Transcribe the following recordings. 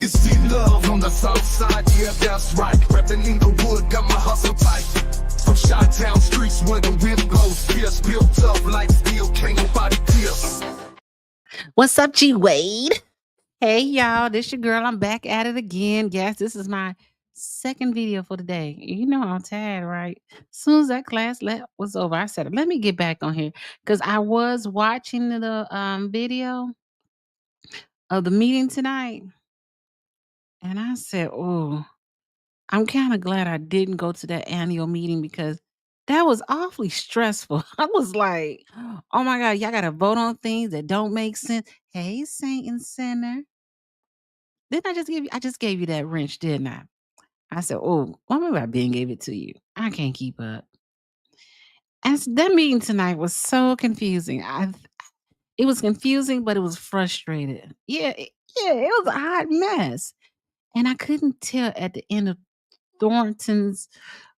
You see love on the south side, yeah, that's right. Reppin' in the wood, got my hustle tight. From Chi-Town streets where the wind blows fierce, built up like steel, can't nobody pierce. What's up, G Wade? Hey y'all, this your girl. I'm back at it again. Yes, this is my second video for the day. You know I'm tired, right? Soon as that was over, I said, let me get back on here because I was watching the video of the meeting tonight, and I said, oh, I'm kind of glad I didn't go to that annual meeting because that was awfully stressful. I was like, oh my God, y'all got to vote on things that don't make sense. Hey, Saint and Sinner. Didn't I just gave you that wrench, didn't I? I said, "Oh, well, maybe I Ben gave it to you. I can't keep up." That meeting tonight was so confusing. It was confusing, but it was frustrated. Yeah, it was a hot mess, and I couldn't tell at the end of Thornton's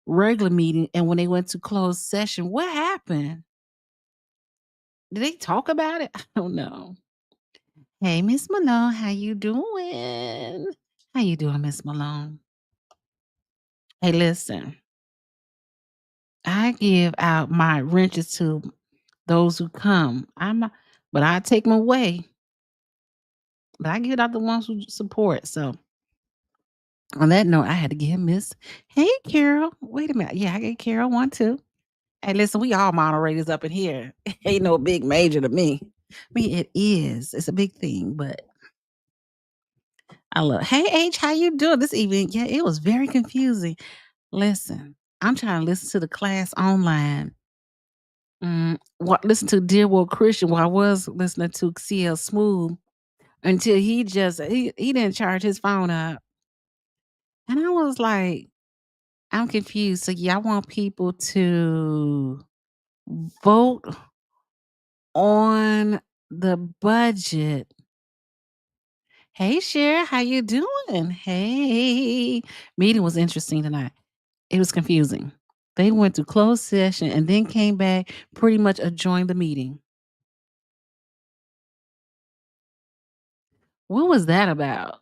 regular meeting and when they went to closed session what happened. Did they talk about it? I don't know. Hey, Miss Malone, how you doing? How you doing, Miss Malone? Hey, listen. I give out my wrenches to those who come. But I take them away. But I give out the ones who support. So on that note, I had to give Miss Hey Carol. Wait a minute. Yeah, I get Carol one too. Hey, listen, we all moderators up in here. Ain't no big major to me. I mean, it is. It's a big thing, but I love. Hey H, how you doing this evening? Yeah, it was very confusing. Listen, I'm trying to listen to the class online. Listen to Dear World Christian while I was listening to CL Smooth until he didn't charge his phone up. And I was like, I'm confused. So y'all want people to vote on the budget. Hey Cher, how you doing? Hey. Meeting was interesting tonight. It was confusing. They went to closed session and then came back, pretty much adjourned the meeting. What was that about?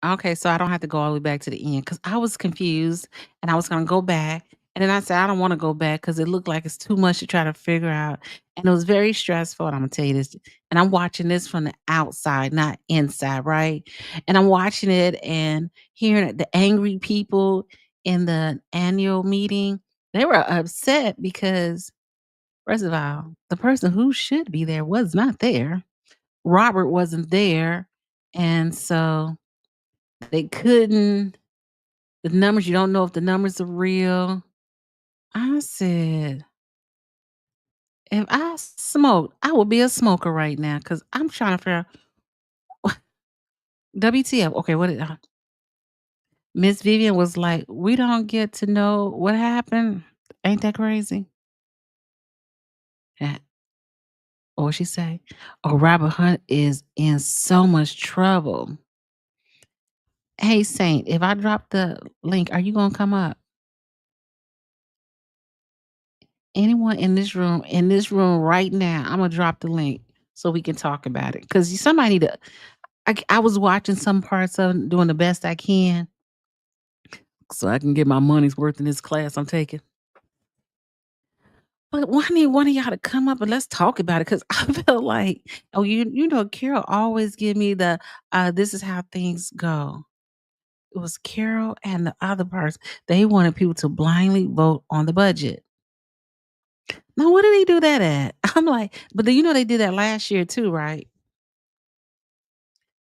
Okay, so I don't have to go all the way back to the end because I was confused and I was gonna go back. And then I said, I don't want to go back because it looked like it's too much to try to figure out. And it was very stressful. And I'm gonna tell you this. And I'm watching this from the outside, not inside, right? And I'm watching it and hearing the angry people in the annual meeting. They were upset because, first of all, the person who should be there was not there. Robert wasn't there. And so they couldn't the numbers, you don't know if the numbers are real. I said, if I smoked, I would be a smoker right now because I'm trying to figure out WTF. Okay, what did Miss Vivian was like, we don't get to know what happened. Ain't that crazy? Yeah. Or what she say? Oh, Robert Hunt is in so much trouble. Hey Saint, if I drop the link, are you gonna come up? Anyone in this room right now, I'm gonna drop the link so we can talk about it. Cause somebody need to I was watching some parts of it, doing the best I can so I can get my money's worth in this class I'm taking. But I need one of y'all to come up and let's talk about it because I feel like, oh, you know, Carol always give me the this is how things go. It was Carol and the other parts. They wanted people to blindly vote on the budget. Now, what did he do that at? I'm like, but you know they did that last year too, right?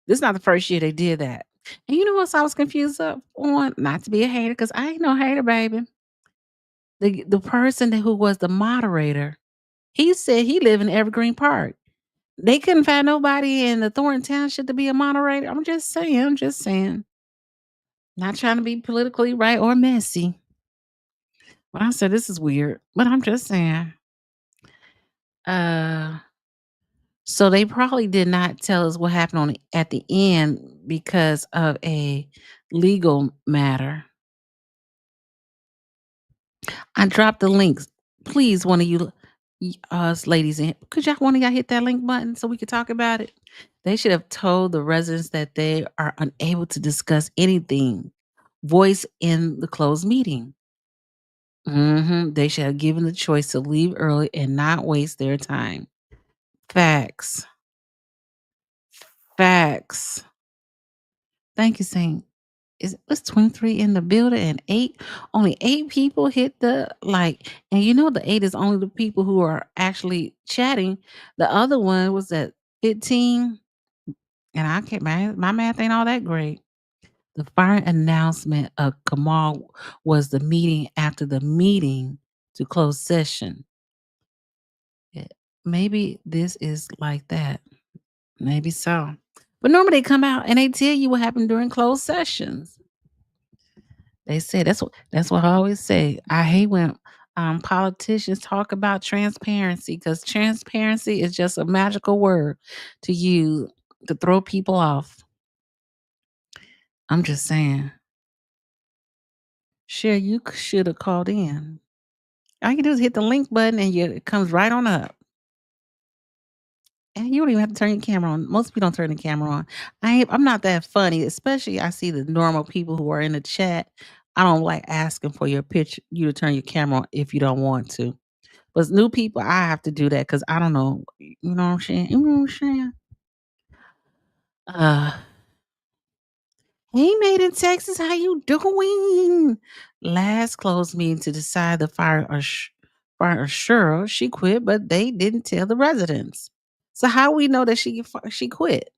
This is not the first year they did that. And you know what I was confused on? Not to be a hater, because I ain't no hater, baby. The person who was the moderator, he said he lived in Evergreen Park. They couldn't find nobody in the Thornton Township to be a moderator. I'm just saying, I'm just saying. Not trying to be politically right or messy. But I said this is weird. But I'm just saying. Uh so they probably did not tell us what happened at the end because of a legal matter. I dropped the links. Please, one of you us ladies, could y'all one of y'all hit that link button so we could talk about it? They should have told the residents that they are unable to discuss anything voiced in the closed meeting. They should have given the choice to leave early and not waste their time. Facts. Facts. Thank you, Saint. It's 23 in the building and only 8 people hit the like, and you know the 8 is only the people who are actually chatting. The other one was at 15, and I can't my math ain't all that great. The fire announcement of Kamal was the meeting after the meeting to close session. Yeah, maybe this is like that. Maybe so. But normally they come out and they tell you what happened during closed sessions. They say that's what I always say. I hate when politicians talk about transparency because transparency is just a magical word to use to throw people off. I'm just saying. Sure, you should have called in. All you do is hit the link button and it comes right on up. And you don't even have to turn your camera on. Most people don't turn the camera on. I'm not that funny, especially I see the normal people who are in the chat. I don't like asking for your picture, you to turn your camera on if you don't want to. But new people, I have to do that because I don't know. You know what I'm saying? You know what I'm saying? Uh, hey, made in Texas, how you doing? Last closed meeting to decide the fire sure she quit, but they didn't tell the residents. So how we know that she quit?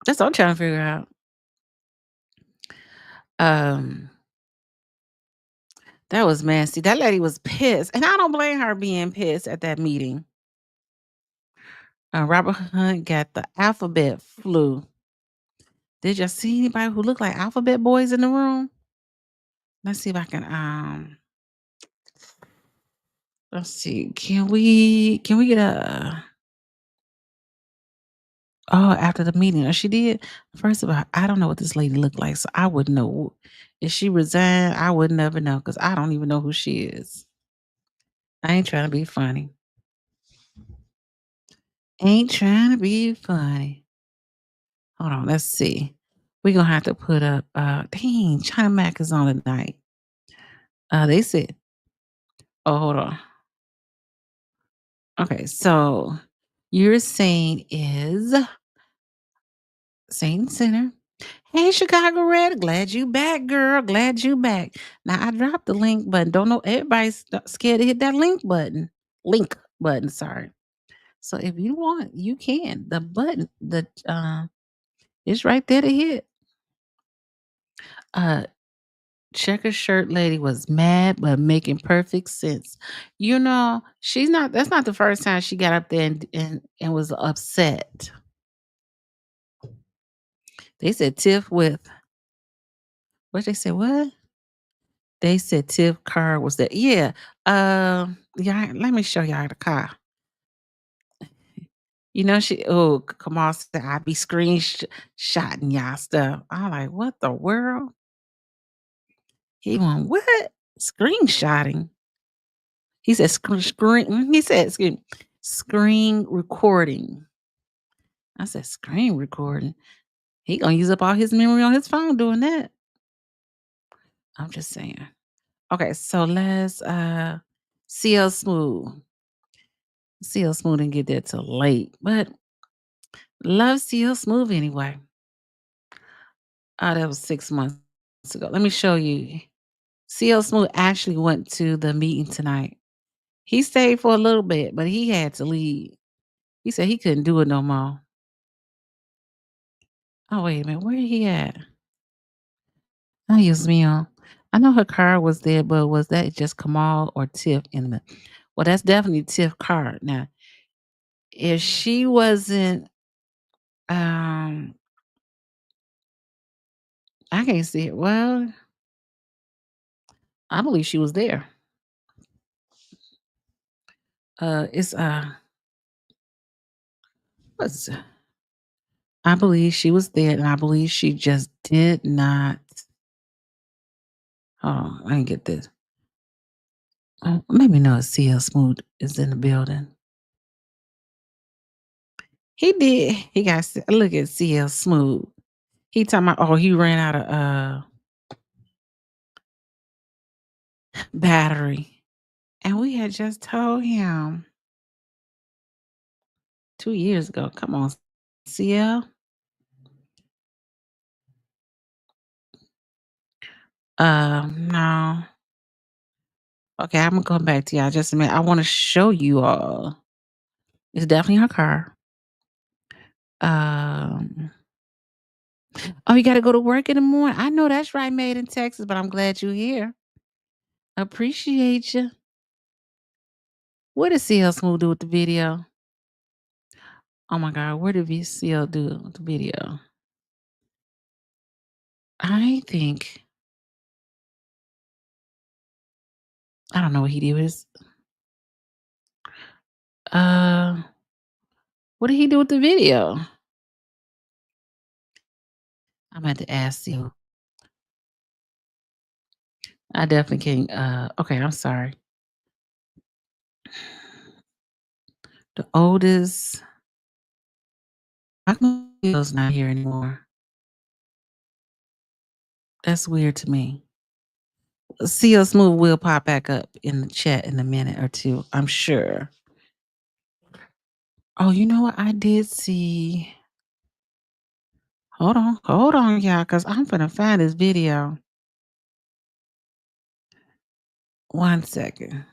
That's what I'm trying to figure out. Um, that was messy. That lady was pissed, and I don't blame her being pissed at that meeting. Robert Hunt got the alphabet flu. Did you see anybody who looked like alphabet boys in the room? Let's see if I can let's see. Can we get a oh after the meeting? Oh, she did. First of all, I don't know what this lady looked like, so I wouldn't know. If she resigned, I would never know because I don't even know who she is. I ain't trying to be funny. Ain't trying to be funny. Hold on, let's see. We're gonna have to put up dang, China Mac is on tonight. They said, oh, hold on. Okay, so you're saying is Saint Center. Hey, Chicago Red, glad you back, girl. Glad you back. Now I dropped the link button. Don't know everybody's scared to hit that link button. Link button, sorry. So if you want, you can. The button, the it's right there to hit. Uh Checker shirt lady was mad but making perfect sense. You know, she's not that's not the first time she got up there and was upset. They said Tiff with what they said, what? They said Tiff car was there. Yeah. Yeah, let me show y'all the car. You know, come on, said I be screenshotting y'all stuff. I'm like, what the world? He went, what? Screenshotting. He said he said screen recording. I said screen recording. He gonna use up all his memory on his phone doing that. I'm just saying. Okay, so let's CL Smooth. CL Smooth didn't get there till late, but love CL Smooth anyway. That was 6 months ago. Let me show you. CL Smooth actually went to the meeting tonight. He stayed for a little bit, but he had to leave. He said he couldn't do it no more. Oh, wait a minute. Where he at? Oh, yes, ma'am. I know her car was there, but was that just Kamal or Tiff in the well, that's definitely Tiff car. Now, if she wasn't um I can't see it. Well, I believe she was there. It's what's I believe she was there and I believe she just did not oh, I didn't get this. Let me know if CL Smooth is in the building. He did. He got look at CL Smooth. He talking about, oh, he ran out of battery. And we had just told him 2 years ago. Come on, CL. No. Okay, I'm gonna come back to y'all just a minute. I want to show you all. It's definitely her car. Um, oh, you gotta go to work in the morning. I know that's right, made in Texas, but I'm glad you're here. Appreciate you. What did CL Smooth do with the video? Oh my God, where did VCL do with the video? I think I don't know what he did with his uh what did he do with the video? I'm at to ask you. I definitely can't okay, I'm sorry. The oldest how come video's not here anymore? That's weird to me. CL Smooth will pop back up in the chat in a minute or two, I'm sure. Oh, you know what? I did see. Hold on, y'all, because I'm gonna find this video. One second.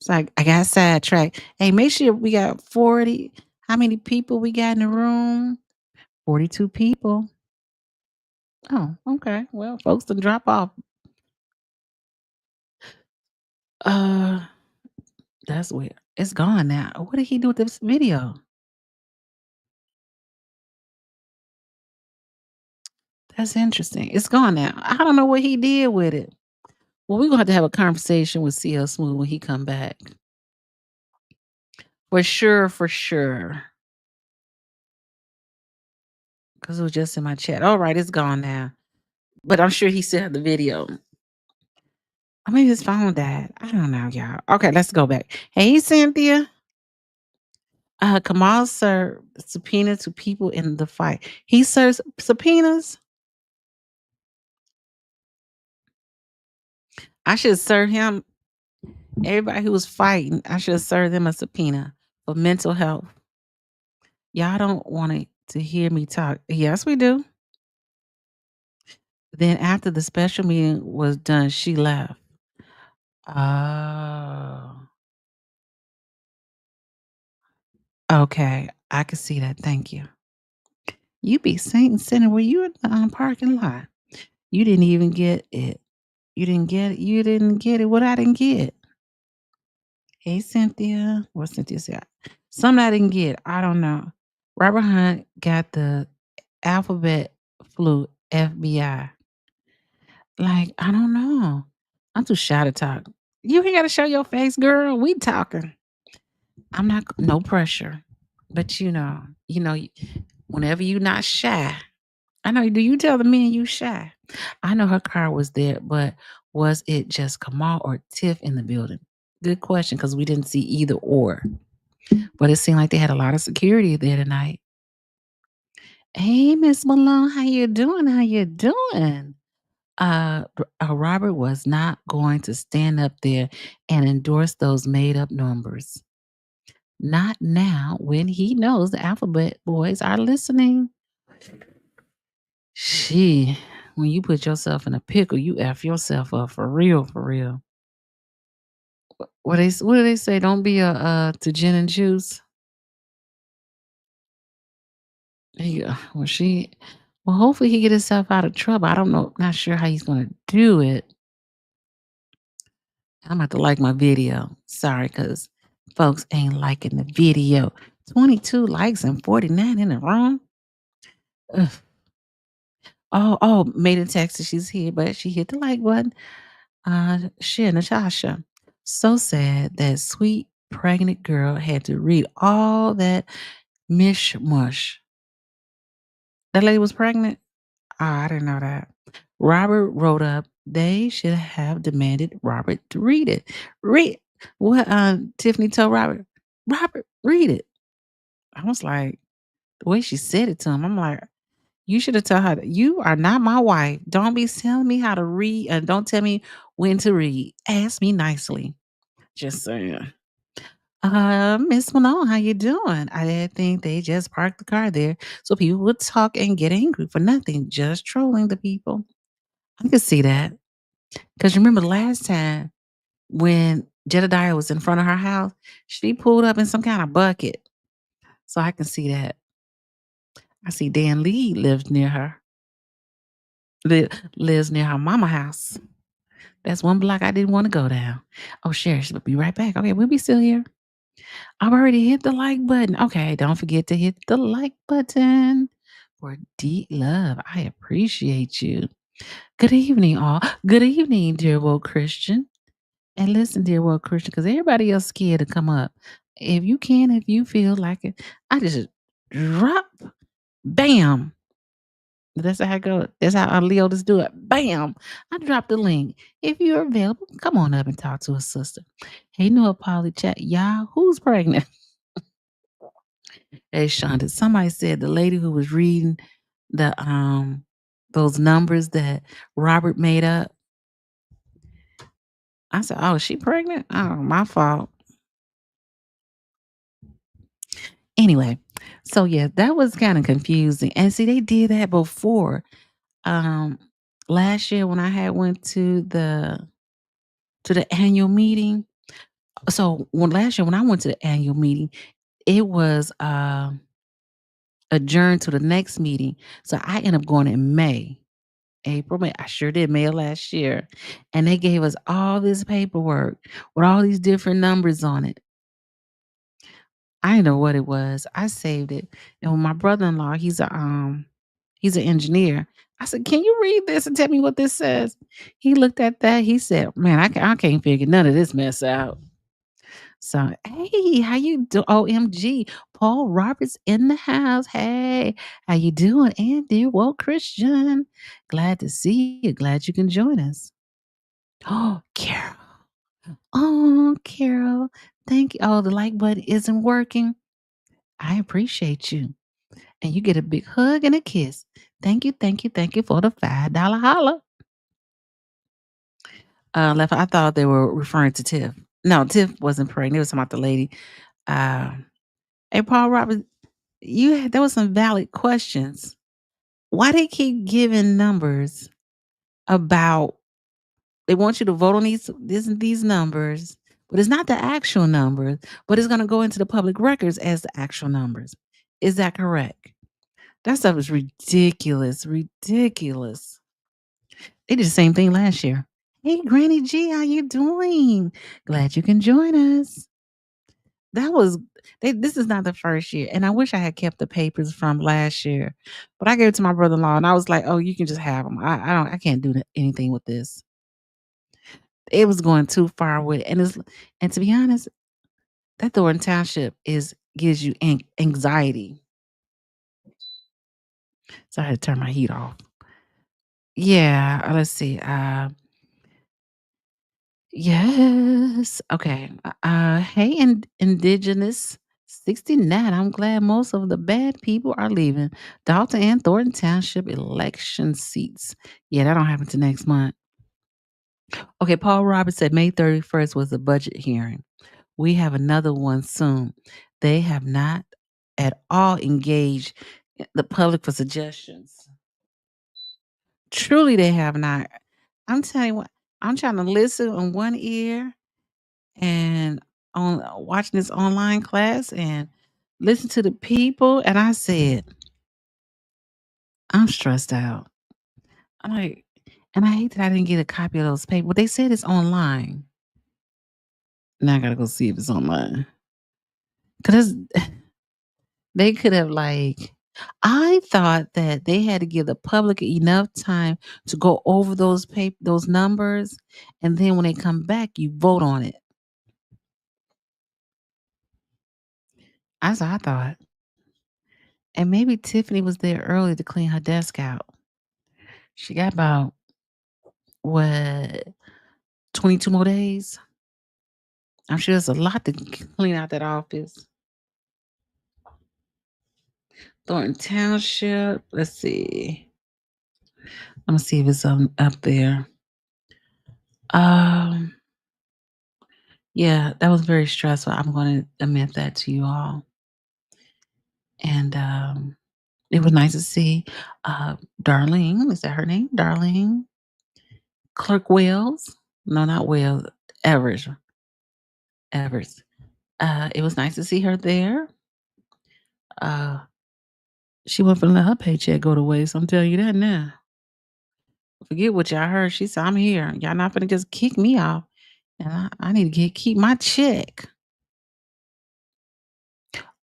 So I got sidetracked. Hey, make sure we got 40. How many people we got in the room? 42 people. Oh, okay. Well, folks to drop off. Uh, that's weird. It's gone now. What did he do with this video? That's interesting. It's gone now. I don't know what he did with it. Well, we're gonna have to have a conversation with CL Smooth when he come back. For sure, for sure. Because it was just in my chat. All right, it's gone now. But I'm sure he still had the video. Or maybe his phone died. I don't know, y'all. Okay, let's go back. Hey, Cynthia. Kamal served subpoena to people in the fight. He serves subpoenas. I should serve him. Everybody who was fighting, I should serve them a subpoena for mental health. Y'all don't want to hear me talk. Yes, we do. Then after the special meeting was done, she left. Oh, okay. I can see that. Thank you. You be Saint Center where you in the parking lot. You didn't even get it. You didn't get it. You didn't get it. What I didn't get. Hey, Cynthia. What Cynthia said? Something I didn't get. I don't know. Robert Hunt got the alphabet flu FBI. Like, I don't know. I'm too shy to talk. You ain't got to show your face, girl. We talking. I'm not, no pressure. But whenever you not shy, I know, do you tell the men you shy? I know her car was there, but was it just Kamal or Tiff in the building? Good question, because we didn't see either or. But it seemed like they had a lot of security there tonight. Hey, Miss Malone, how you doing? How you doing? Robert was not going to stand up there and endorse those made up numbers. Not now when he knows the alphabet boys are listening. She, when you put yourself in a pickle, you F yourself up for real, for real. What do they say? Don't be a to gin and juice. Yeah. Well, hopefully he get himself out of trouble. I don't know, not sure how he's gonna do it. I'm about to like my video. Sorry, because folks ain't liking the video. 22 likes and 49 in the room. Ugh. Oh, made in Texas. She's here, but she hit the like button. Natasha. So sad that sweet pregnant girl had to read all that mishmush. That lady was pregnant? Oh, I didn't know that. Robert wrote up, they should have demanded Robert to read it. Read what Tiffany told Robert. Robert, read it. I was like, The way she said it to him, I'm like, you should have told her, you are not my wife. Don't be telling me how to read and don't tell me when to read. Ask me nicely. Just saying. Miss Malone, how you doing? I didn't think they just parked the car there so people would talk and get angry for nothing, just trolling the people. I could see that. Because remember last time when Jedediah was in front of her house, she pulled up in some kind of bucket. So I can see that. I see Dan Lee lives near her. Lives near her mama house. That's one block I didn't want to go down. Oh, Sherry, she'll be right back. Okay, we'll be still here. I've already hit the like button. Okay, don't forget to hit the like button for D Love. I appreciate you. Good evening, all. Good evening, dear woke Christian. And listen, dear woke Christian, because everybody else scared to come up. If you can, if you feel like it, I just drop, bam. That's how I go. That's how our Leotas do it. Bam! I dropped the link. If you're available, come on up and talk to a sister. Hey, no apology chat. Y'all, who's pregnant? Hey, Shonda. Somebody said the lady who was reading the those numbers that Robert made up. I said, "Oh, she pregnant? Oh, my fault." Anyway, so yeah, that was kind of confusing. And see, they did that before. Um, last year when I had went to the annual meeting. So when last year when I went to the annual meeting, it was adjourned to the next meeting. So I ended up going in May. April, May. I sure did May of last year. And they gave us all this paperwork with all these different numbers on it. I didn't know what it was. I saved it. And when my brother-in-law, he's an engineer. I said, "Can you read this and tell me what this says?" He looked at that. He said, "Man, I can't figure none of this mess out." So, hey, how you do? OMG, Paul Roberts in the house. Hey, how you doing? And dear well Christian, glad to see you. Glad you can join us. Oh, Carol. Oh, Carol. Thank you. Oh, the like button isn't working. I appreciate you. And you get a big hug and a kiss. Thank you, thank you, thank you for the $5 holla. Left. I thought they were referring to Tiff. No, Tiff wasn't pregnant. It was talking about the lady. Uh, hey, Paul Roberts, there was some valid questions. Why they keep giving numbers about they want you to vote on these numbers, but it's not the actual numbers, but it's gonna go into the public records as the actual numbers. Is that correct? That stuff is ridiculous, ridiculous. They did the same thing last year. Hey, Granny G, how you doing? Glad you can join us. That was this is not the first year, and I wish I had kept the papers from last year, but I gave it to my brother-in-law, and I was like, "Oh, you can just have them. I can't do anything with this." It was going too far with it, and to be honest, that Thornton Township gives you anxiety. So I had to turn my heat off. Yeah, let's see. Yes. Okay. Hey, Indigenous 69. I'm glad most of the bad people are leaving. Dalton and Thornton Township election seats. Yeah, that don't happen till next month. Okay, Paul Roberts said May 31st was a budget hearing. We have another one soon. They have not at all engaged the public for suggestions. Truly, they have not. I'm telling you what, I'm trying to listen on one ear and on watching this online class and listen to the people, and I said, "I'm stressed out." I'm like, and I hate that I didn't get a copy of those papers. But they said it's online. Now I gotta go see if it's online. Cause they could have like I thought that they had to give the public enough time to go over those numbers, and then when they come back, you vote on it. That's what I thought. And maybe Tiffany was there early to clean her desk out. She got about what 22 more days. I'm sure there's a lot to clean out that office. Thornton Township. Let's see. I'm gonna see if it's up there. Um, yeah, that was very stressful. I'm gonna admit that to you all. And it was nice to see Darlene. Is that her name? Darlene Clerk Wells? No, not Wells. Evers. Evers. It was nice to see her there. Uh, she went from let her paycheck go to waste. I'm telling you that now. Forget what y'all heard. She said, "I'm here. Y'all not gonna just kick me off, and I need to keep my check."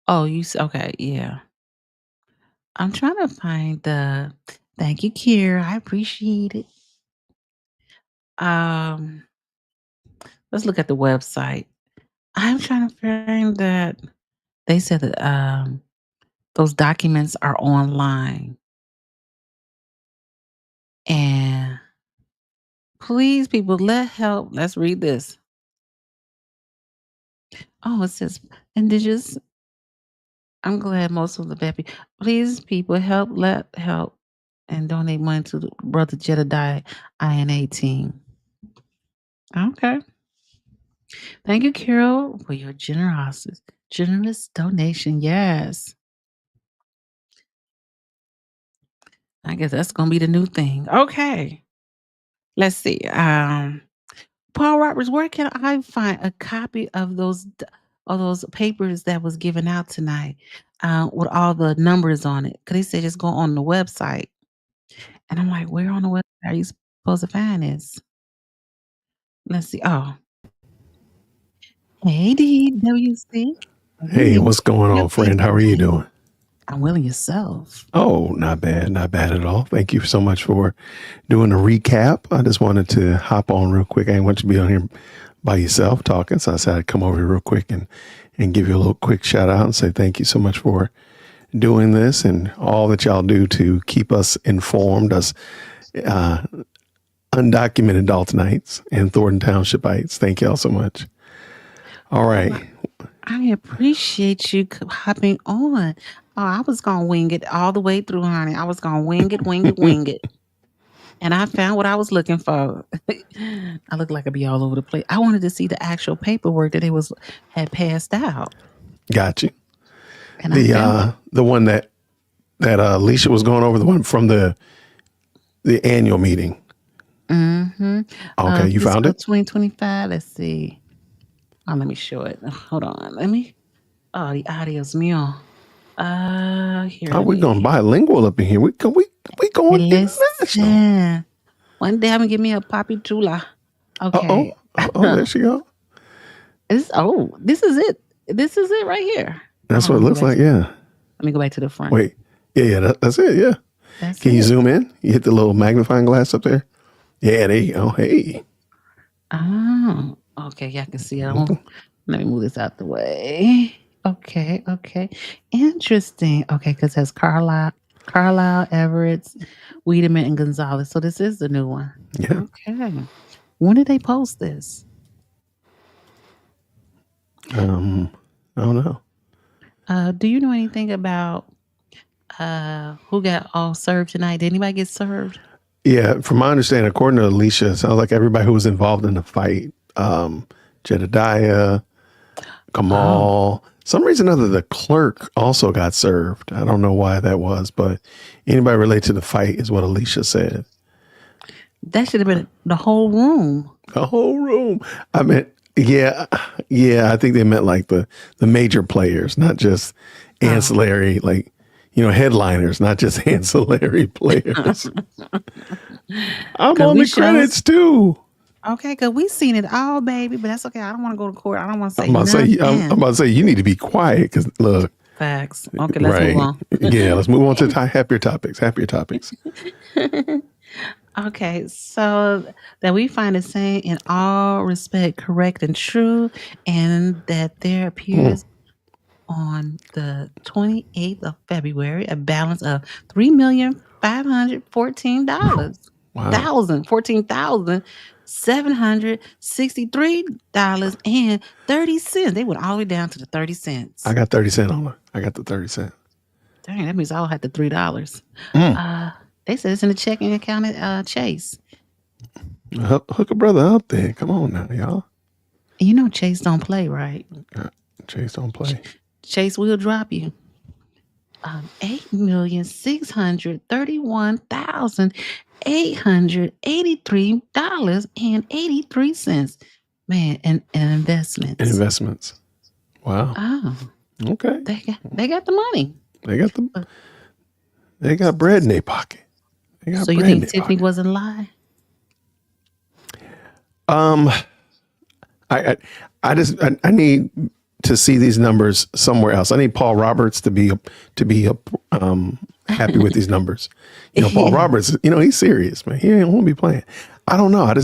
Oh, okay? Yeah. I'm trying to find the. Thank you, Kiera. I appreciate it. Um, let's look at the website. I'm trying to find that. They said that those documents are online, and please, people, help. Let's read this. Oh, it says indigenous. I'm glad most of the baby. Please, people, help, and donate money to the Brother Jedediah INA team. Okay. Thank you, Carol, for your generous donation. Yes. I guess that's gonna be the new thing. Okay. Let's see. Paul Roberts, where can I find a copy of those papers that was given out tonight with all the numbers on it? Because they said just go on the website. And I'm like, where on the website are you supposed to find this? Let's see. Oh, hey, DWC. Hey, William. what's going Your on, friend? How are you doing? I'm willing yourself. Oh, not bad. Not bad at all. Thank you so much for doing a recap. I just wanted to hop on real quick. I didn't want you to be on here by yourself talking. So I said I'd come over here real quick and give you a little quick shout out and say thank you so much for doing this and all that y'all do to keep us informed, us undocumented Daltonites and Thornton Townshipites. Thank y'all so much. All right. Well, I appreciate you hopping on. Oh, I was gonna wing it all the way through, honey. I was gonna wing it. And I found what I was looking for. I look like I'd be all over the place. I wanted to see the actual paperwork that had passed out. Got you. And I found The one that Alicia was going over, the one from the annual meeting. Mm-hmm. Okay, you found it? 2025. Let's see. Oh, let me show it. Hold on. Oh, the audio's mute. Here. Oh, we're going bilingual up in here. We going international. One day I'm gonna give me a Papi Chula. Okay. Oh, there she go. This is it. This is it right here. That's what it looks like. Yeah. Let me go back to the front. Wait. Yeah. That's it. Yeah. Can you zoom in? You hit the little magnifying glass up there. Yeah. There you go. Hey. Oh. Okay. Yeah, I can see it. Let me move this out the way. Okay. Interesting. Okay, because it has Carlisle, Everett, Wiedemann, and Gonzalez. So this is the new one. Yeah. Okay. When did they post this? I don't know. Do you know anything about who got all served tonight? Did anybody get served? Yeah, from my understanding, according to Alicia, it sounds like everybody who was involved in the fight, Jedediah, Kamal, some reason or other, the clerk also got served. I don't know why that was, but anybody related to the fight is what Alicia said. That should have been the whole room. The whole room. I meant, yeah. I think they meant like the major players, not just ancillary, like, headliners, not just ancillary players. I'm on the credits too. Okay, because we seen it all, baby, but that's okay. I don't want to go to court. I don't want to say I'm about to say you need to be quiet because look. Facts. Okay, let's move on. Yeah, let's move on to happier topics. Okay, so that we find it saying in all respect correct and true, and that there appears on the 28th of February a balance of $3,514,000. Wow. $14,763.30. They went all the way down to the 30 cents. I got 30 cents on it. I got the 30 cents. Dang, that means I'll have the $3. Mm. They said it's in the checking account at Chase. Hook a brother up there. Come on now, y'all. You know Chase don't play, right? Chase don't play. Chase will drop you. $8,631,883.83. Man, and investments. And investments. Wow. Oh, Okay. they got the money. They got bread in their pocket. So you think Tiffany wasn't lying? I need to see these numbers somewhere else. I need Paul Roberts to be happy with these numbers. Paul Roberts, he's serious, man. He won't be playing. I don't know.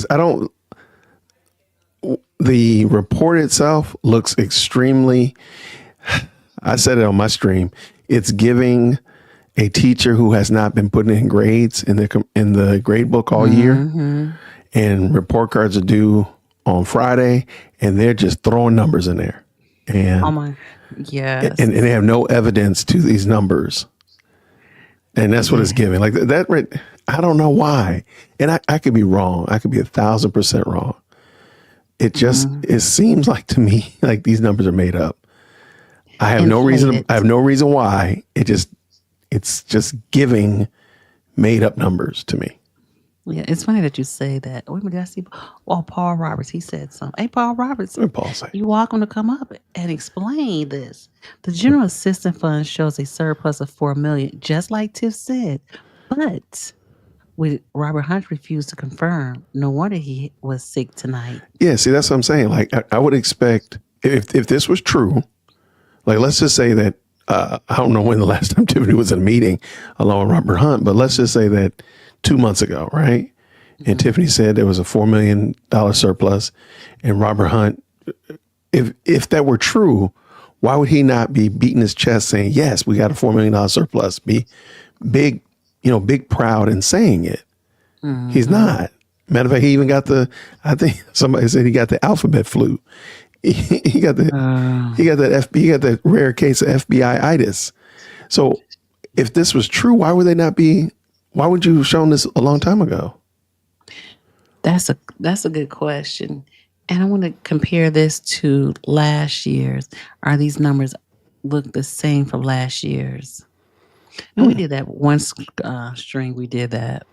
The report itself looks extremely, I said it on my stream, it's giving a teacher who has not been putting in grades in the grade book all year, and report cards are due on Friday, and they're just throwing numbers in there. And yes. And they have no evidence to these numbers. And that's what it's giving. Like that, I don't know why. And I could be wrong. I could be 1,000% wrong. It just, it seems like to me, like these numbers are made up. I have no reason why. It's just giving made up numbers to me. Yeah, it's funny that you say that. Wait a minute, did I see? Oh, Paul Roberts, he said something. Hey, Paul Roberts, What did Paul say? you're welcome to come up and explain this. The General Assistance Fund shows a surplus of $4 million, just like Tiff said. But with Robert Hunt refused to confirm. No wonder he was sick tonight. Yeah, see, that's what I'm saying. Like, I would expect, if this was true, like, let's just say that, I don't know when the last time Tiffany was in a meeting along with Robert Hunt, but let's just say that 2 months ago, right? And Tiffany said there was a $4 million surplus, and Robert Hunt, if that were true, why would he not be beating his chest saying, yes, we got a $4 million surplus, be big, big proud and saying it? He's not. Matter of fact, he even got I think somebody said he got the alphabet flu. He got that rare case of FBI-itis. So if this was true, why would you have shown this a long time ago? That's a good question. And I want to compare this to last year's. Are these numbers look the same from last year's? And we did that one string. We did that.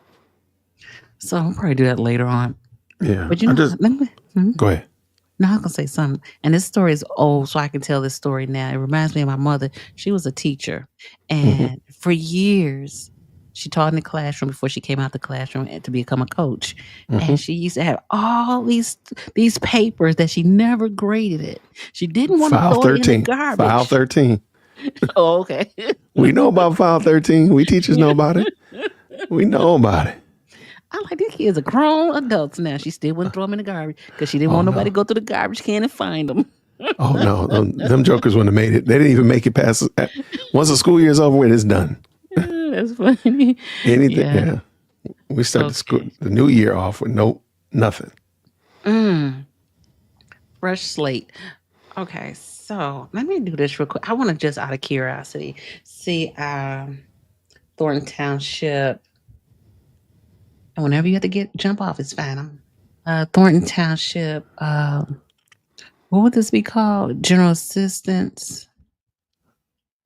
So I'll probably do that later on. Yeah. But Go ahead. No, I was going to say something. And this story is old, so I can tell this story now. It reminds me of my mother. She was a teacher. And for years, she taught in the classroom before she came out the classroom to become a coach. And she used to have all these papers that she never graded it. She didn't want to throw it in the garbage. File 13. Oh, okay. We know about File 13. We teachers know about it. We know about it. I'm like, these kids are grown adults now. She still wouldn't throw them in the garbage because she didn't want nobody to go through the garbage can and find them. Oh, no. Them jokers wouldn't have made it. They didn't even make it past. Once the school year is over with, it's done. That's funny. Anything. Yeah. We start the new year off with nothing. Fresh slate. Okay, so let me do this real quick. I want to just out of curiosity see Thornton Township. And whenever you have to jump off, it's fine. Thornton Township. What would this be called? General Assistance.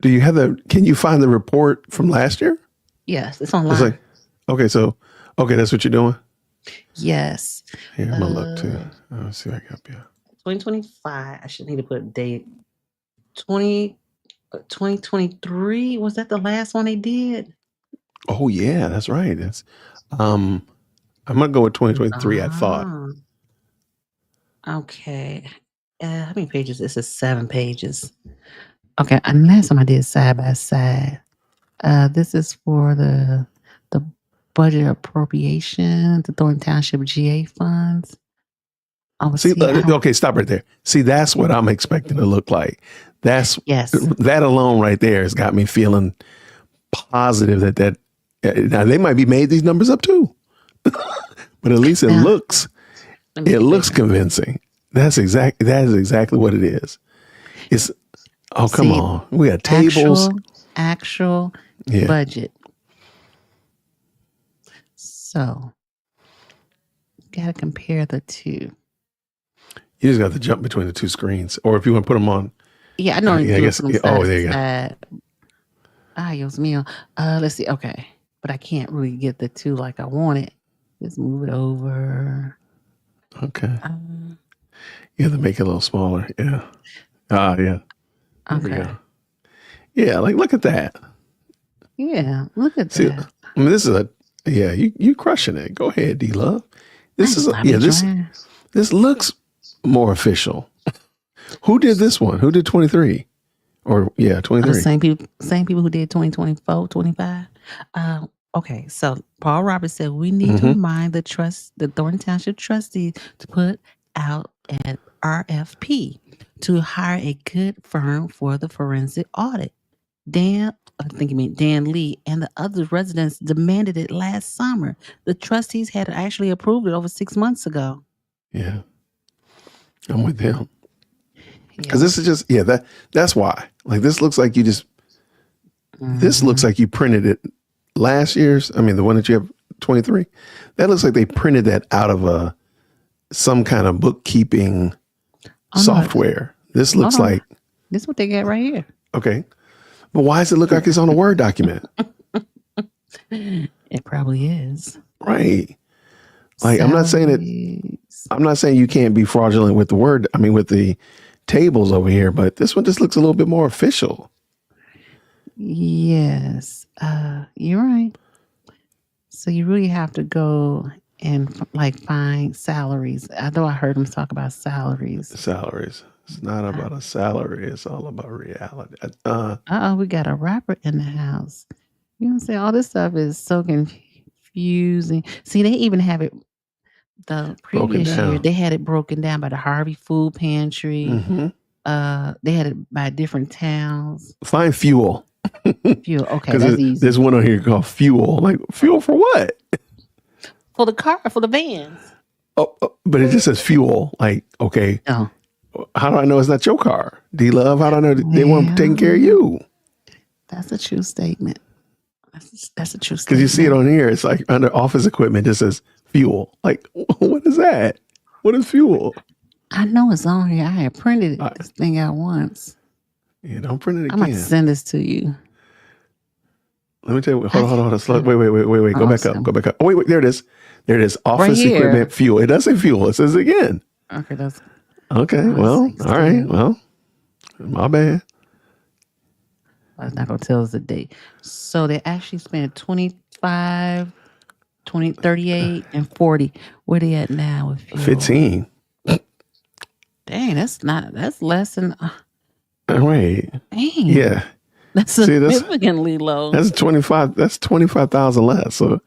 Do you have can you find the report from last year? Yes, it's online. That's what you're doing? Yes. Here, I'm going to look too. Let's see if I can help you. 2025. I should need to put a date. 2023. Was that the last one they did? Oh, yeah, that's right. That's I'm going to go with 2023, I thought. Okay. How many pages? This is 7 pages. Okay, and last time I did side by side. This is for the budget appropriation, the Thornton Township GA funds. Okay, stop right there. See, that's what I'm expecting to look like. That alone right there has got me feeling positive that now they might be made these numbers up too, but at least it looks convincing. That is exactly what it is. Come on. We got tables. actual Yeah. budget. So, gotta compare the two. You just got to jump between the two screens. Or if you want to put them on. Yeah, I know you Yeah, I do it guess. from Yeah, side oh, there to you go. side. Dios mío. Let's see. Okay. But I can't really get the two like I want it. Just move it over. Okay. Um, You have to make it a little smaller. Yeah. Yeah. There you okay. go. Yeah, like look at that. Yeah, look at See, that. I mean, this is you crushing it. Go ahead, D Love. This is this looks more official. Who did this one? Who did 23? Or 23. Same people who did 2024, 25. Okay, so Paul Roberts said we need to remind the Thornton Township trustees to put out an RFP to hire a good firm for the forensic audit. Dan Lee and the other residents demanded it last summer. The trustees had actually approved it over 6 months ago. Yeah. I'm with him. Because this is just, that's why. Like this looks like you just, this looks like you printed it last year's, the one that you have 23. That looks like they printed that out of some kind of bookkeeping software. This looks like. This is what they got right here. Okay. But why does it look like it's on a Word document? It probably is. Right. Like I'm not saying you can't be fraudulent with the Word. With the tables over here, but this one just looks a little bit more official. Yes. You're right. So you really have to go and find salaries. Although I heard him talk about salaries. It's not about a salary. It's all about reality. We got a rapper in the house. You know what I'm saying? All this stuff is so confusing. See, they even have it the previous year. They had it broken down by the Harvey Food Pantry. They had it by different towns. Find fuel. Fuel. Okay, that's easy. There's one on here called fuel. Like fuel for what? For the car, for the vans. Oh, but it just says fuel. Like, okay. Oh. How do I know it's not your car? D-Love, how do I know they weren't taking care of you? That's a true statement. That's a true statement. Because you see it on here. It's like under office equipment, it just says fuel. Like, what is that? What is fuel? I know it's on here. I had printed this thing out once. Yeah, don't print it again. I'm going to send this to you. Let me tell you. Hold on. Wait. Go back up. Oh, wait. There it is. Office equipment, fuel. It doesn't say fuel. It says it again. Okay, that's... Okay, well, all right. Well, my bad. I was not going to tell us the date. So they actually spent 25, 20, 38, and 40. Where they at now with fuel? 15. Dang, that's less than... Wait. Dang. Yeah. That's significantly low. That's 25. That's 25,000 less. So,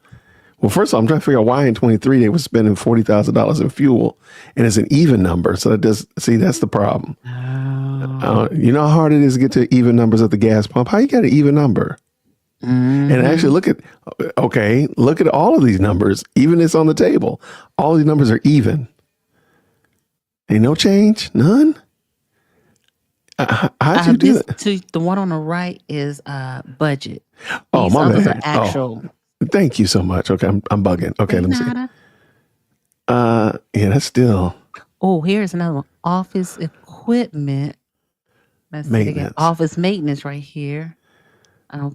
well, first of all, I'm trying to figure out why in 23 they were spending $40,000 in fuel, and it's an even number. So that's the problem. Oh. You know how hard it is to get to even numbers at the gas pump. How you get an even number? And actually look at all of these numbers. Even it's on the table. All these numbers are even. Ain't no change, none. How'd you do that? The one on the right is budget. Oh, my bad. bad. Actual. Oh, thank you so much. Okay, I'm bugging. Okay, let me see. Yeah, that's still. Oh, here's another one. Office equipment. Let's see, they got office maintenance right here.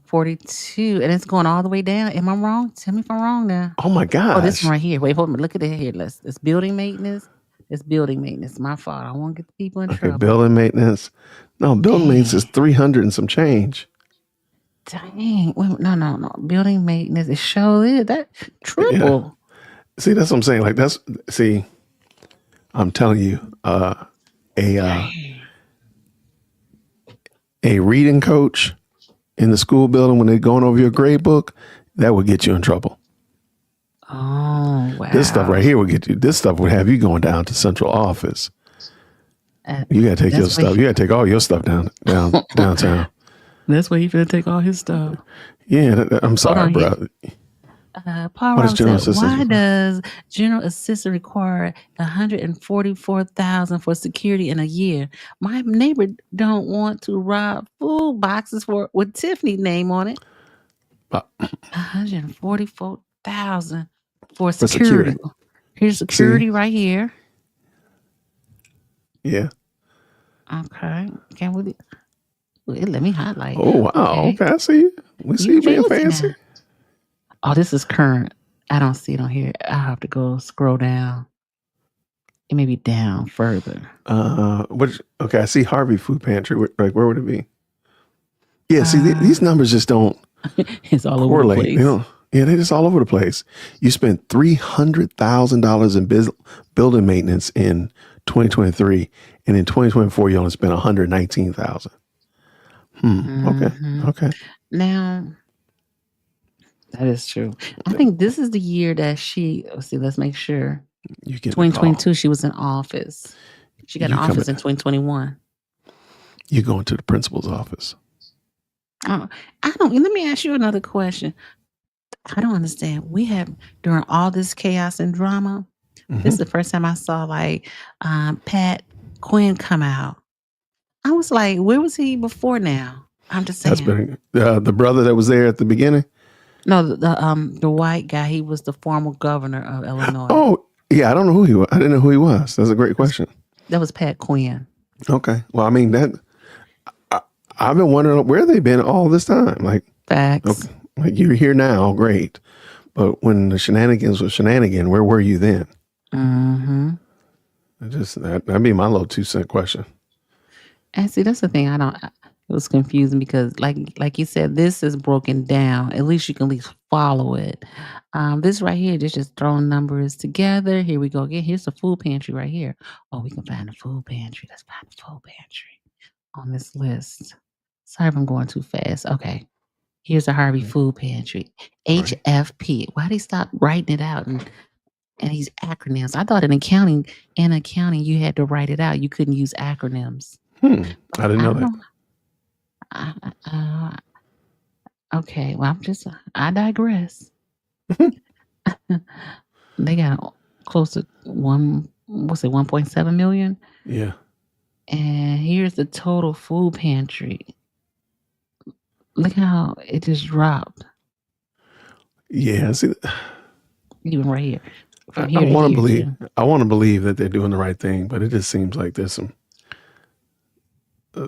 42, and it's going all the way down. Am I wrong? Tell me if I'm wrong now. Oh my gosh. Oh, this one right here. Wait, hold on. Look at it here. It's building maintenance. It's building maintenance. My fault. I won't get the people in trouble. Building maintenance. No, building maintenance is 300 and some change. Dang. Wait, no. Building maintenance. It sure is. That triple. Yeah. See, that's what I'm saying. Like I'm telling you, a reading coach in the school building when they're going over your grade book, that would get you in trouble. Oh, wow. This stuff right here would get you. This stuff would have you going down to central office. You got to take your stuff. You got to take all your stuff downtown. That's where he's going to take all his stuff. Yeah, I'm sorry, bro. Paul What does Robert general said, assistance "Why require? does general assistant require 144,000 for security in a year? My neighbor don't want to rob food boxes for with Tiffany name on it. Uh, 144,000 for for security. security. Here's See? security right here. Yeah. Okay, can we? Let me highlight. Oh, wow. Okay, Okay. I see you. We see you you being fancy fancy. now. Oh, this is current. I don't see it on here. I have to go scroll down. It may be down further. Okay. I see Harvey Food Pantry. Like, where would it be? Yeah. See, these Uh, numbers just don't it's all over the correlate. place. Yeah, they're just all over the place. You spent $300,000 in building maintenance in 2023, and in 2024 you only spent $119,000. Okay. Mhm. Okay. Now, that is true. I think this is the year that let's see, let's make sure. You get the call. 2022, she was in office. She got in You office coming? in 2021. You going to the principal's office? I don't. Let me ask you another question. I don't understand. We have during all this chaos and drama. This is the first time I saw Pat Quinn come out. I was like, where was he before now? I'm just saying. That's been the brother that was there at the beginning. No, the white guy. He was the former governor of Illinois. Oh, yeah. I don't know who he was. I didn't know who he was. That's a great question. That was Pat Quinn. Okay. Well, I mean I've been wondering where they've been all this time. Like, Facts. okay, like you're here now, great. But when the shenanigans was shenanigan, where were you then? Mm-hmm. That'd be my little 2 cent question. And see, that's the thing. It was confusing because, like you said, this is broken down. At least you can at least follow it. This right here, just throwing numbers together. Here we go again. Here's the food pantry right here. Oh, we can find the food pantry. Let's find the food pantry on this list. Sorry if I'm going too fast. Okay. Here's the Harvey Food Pantry. HFP. Why did he stop writing it out and these acronyms? I thought in accounting you had to write it out. You couldn't use acronyms. I didn't know that. Okay, well, I digress. They got close to 1.7 million? Yeah. And here's the total food pantry. Look how it just dropped. Yeah. See, even right here. From here I want to here, believe. I want to believe that they're doing the right thing, but it just seems like there's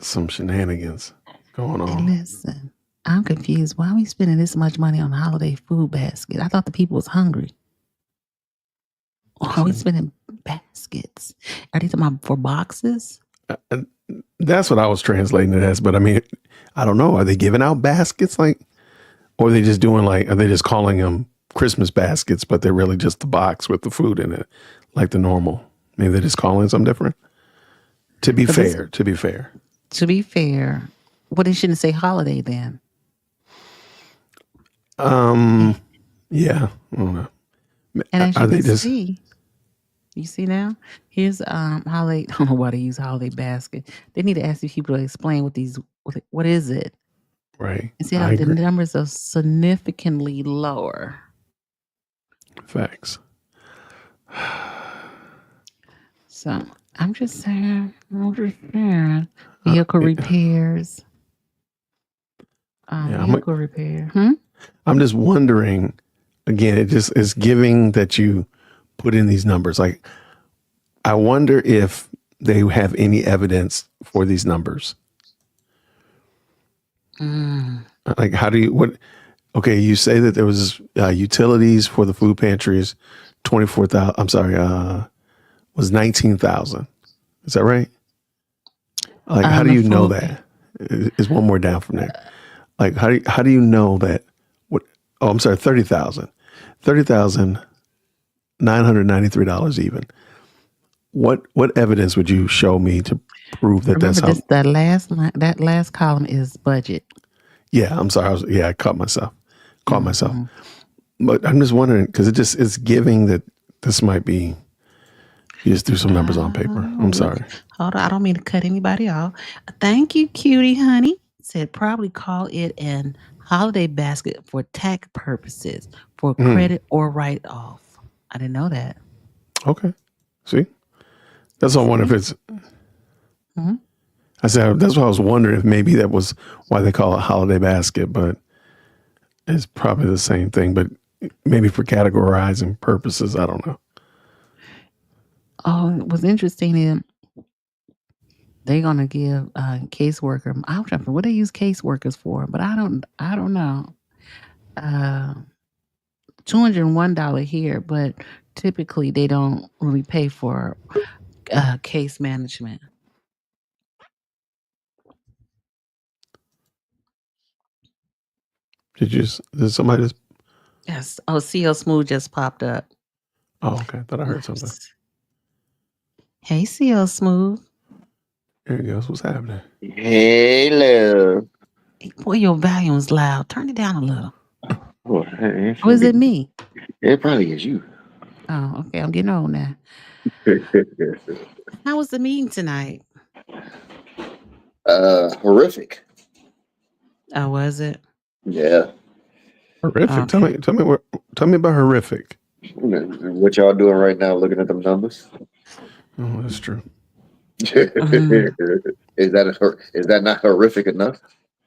some shenanigans going on. And listen, I'm confused. Why are we spending this much money on a holiday food basket? I thought the people was hungry. Why are we spending baskets? Are they talking about for boxes? That's what I was translating it as. But I mean, I don't know. Are they giving out baskets or are they just doing are they just calling them Christmas baskets, but they're really just the box with the food in it, like the normal? Maybe they're just calling it something different. To be fair. Well, they shouldn't say holiday then. Yeah. I don't know. And as you can see, you see now? Here's holiday. I don't know why they use holiday basket. They need to ask these people to explain what is it? Right. And see how the numbers are significantly lower. Facts. So I'm just saying. Vehicle repairs. Vehicle repair. I'm just wondering, again, it just is giving that you put in these numbers. Like, I wonder if they have any evidence for these numbers. Like, okay, you say that there was utilities for the food pantries, 24,000, I'm sorry, was 19,000. Is that right? Like, how do you know that? Is one more down from there. Like, how do you know that? Oh, I'm sorry, $30,000. $30,993 even. What evidence would you show me to prove that that's how? That last column is budget. Yeah, I'm sorry. I caught myself. But I'm just wondering because it's giving that this might be. You just threw some numbers on paper. I'm sorry. Hold on, I don't mean to cut anybody off. Thank you, cutie honey. Said probably call it an Holiday basket for tax purposes for Mm, credit or write off. I didn't know that. okay. See, that's what I wonder if See? it's. Mhm. I said that's what I was wondering if maybe that was why they call it holiday basket, but it's probably the same thing. But maybe for categorizing purposes, I don't know. Oh, it was interesting. They're gonna give caseworker. I'm trying to what they use caseworkers for, but I don't know. Uh, $201 here, but typically they don't really pay for case management. Did somebody just? Yes. Oh, CL Smooth just popped up. Oh, okay. I thought I heard something. Nice. Hey, CL Smooth. There you go. What's happening? Hello. Boy, your volume's loud. Turn it down a little. Oh, it Or should is be. it me? It probably is you. Oh, okay. I'm getting old now. How was the meeting tonight? Horrific. Oh, was it? Yeah. Horrific. Okay. Tell me about horrific. What y'all doing right now? Looking at them numbers. Oh, that's true. Mhm. Is that not horrific enough?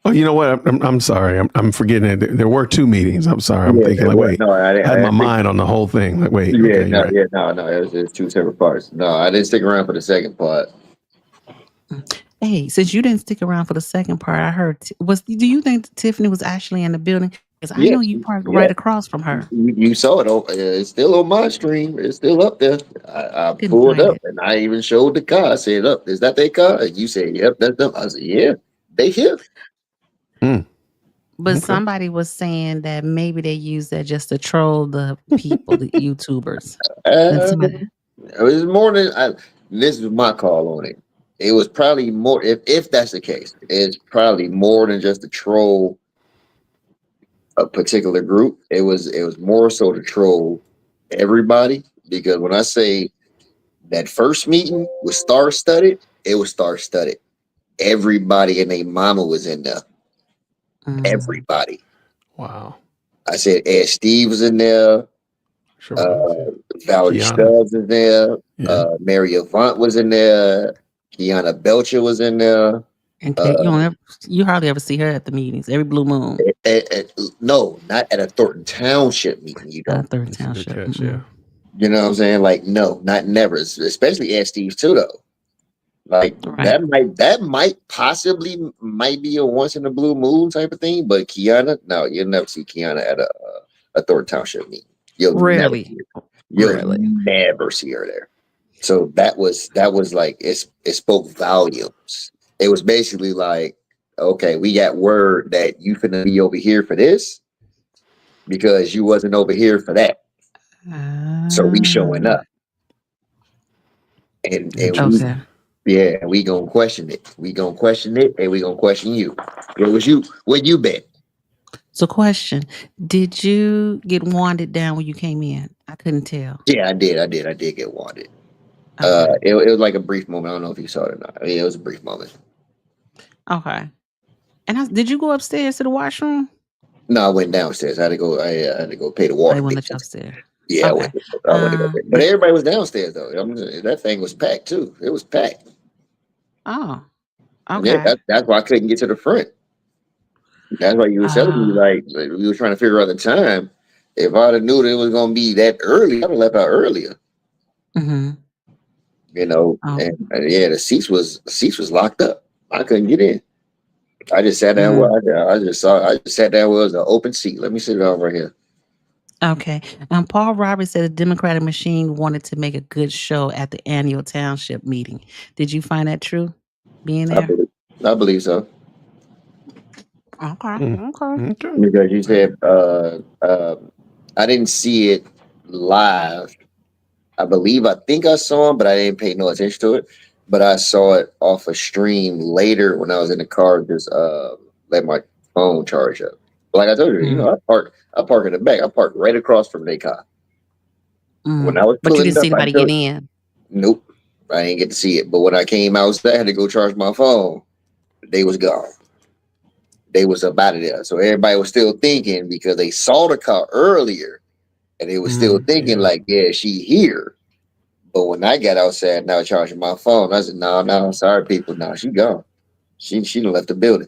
Oh, you know what? I'm sorry. I'm forgetting it. There were two meetings. I'm sorry. I'm Yeah. thinking like, wait. No, I I had my didn't think. mind on the whole thing. Like, wait. Yeah. Okay, you're right. No. It's two separate parts. No, I didn't stick around for the second part. Hey, since you didn't stick around for the second part, I heard do you think Tiffany was actually in the building? Because I know Yes. you parked right Yeah. across from her. You saw it. It's still on my stream. It's still up there. I Couldn't pulled find up it. and I even showed the car. I said, "Up, is that their car?" And you said, "Yep, that's them." I said, "Yeah, they here." Mm, But okay. somebody was saying that maybe they use that just to troll the people, the YouTubers. And Uh, somebody, it was more than this was my call on it. It was probably more if that's the case. It's probably more than just to troll a particular group. It was more so to troll everybody because when I say that first meeting was star studded, it was star studded. Everybody and their mama was in there. mm, Everybody. Wow. I said Ed Steve was in there. Sure was. Uh, Yeah. Valerie Kiana. Stubbs was in there. Yeah. Mary Avant was in there. Kiana Belcher was in there. and Kate, Uh, you hardly ever see her at the meetings. Every blue moon, no, not at a Thornton Township meeting. You don't. Third That's a good Township. catch. Yeah. You know what I'm saying? Like, no, not never. Especially Ed Steve too, though. Like Right. that might possibly might be a once in a blue moon type of thing, but Kiana, no, you'll never see Kiana at a Thornton Township meeting. Really, You'll really. never see her there. So that was like it spoke volumes. It was basically like, okay, we got word that you finna be over here for this because you wasn't over here for that. So we showing up and we Interesting. Okay. we gonna question it. We gonna question it and we gonna question you. What was you? What you bet? So, question: did you get wanded down when you came in? I couldn't tell. Yeah, I did get wanted. Okay. It was like a brief moment. I don't know if you saw it or not. I mean, it was a brief moment. Okay. And did you go upstairs to the washroom? No, I went downstairs. I had to go. I had to go pay the I water didn't want to bill. let you upstairs. Yeah, Okay. I went to go pay. But But everybody was downstairs though. That thing was packed too. It was packed. oh, Yeah, okay. that's why I couldn't get to the front. That's why you were telling me Uh, like we were trying to figure out the time. If I'd have knew that it was gonna be that early, I'd have left out earlier. mm-hmm. You know, Oh, and yeah, the seats was locked up. I couldn't get in. I just sat down mm, where I just sat down where it was an open seat. Let me sit down right here. okay. Paul Roberts said the Democratic machine wanted to make a good show at the annual township meeting. Did you find that true? Being I there? believe, I believe so. Okay. Mm, Okay. okay. Because you said I didn't see it live. I think I saw him, but I didn't pay no attention to it. But I saw it off a stream later when I was in the car, just let my phone charge up. Like I told you, Mm, I park in the back. I parked right across from their car. When I was But you pulling didn't see up, anybody get in. nope, I didn't get to see it. But when I came outside, I had to go charge my phone. They was gone. they was up out of there. So everybody was still thinking because they saw the car earlier, and they was still thinking Yeah. like, yeah, she here. But when I got outside, now charging my phone, I said, no, no, sorry, people, no, she gone. She done left the building.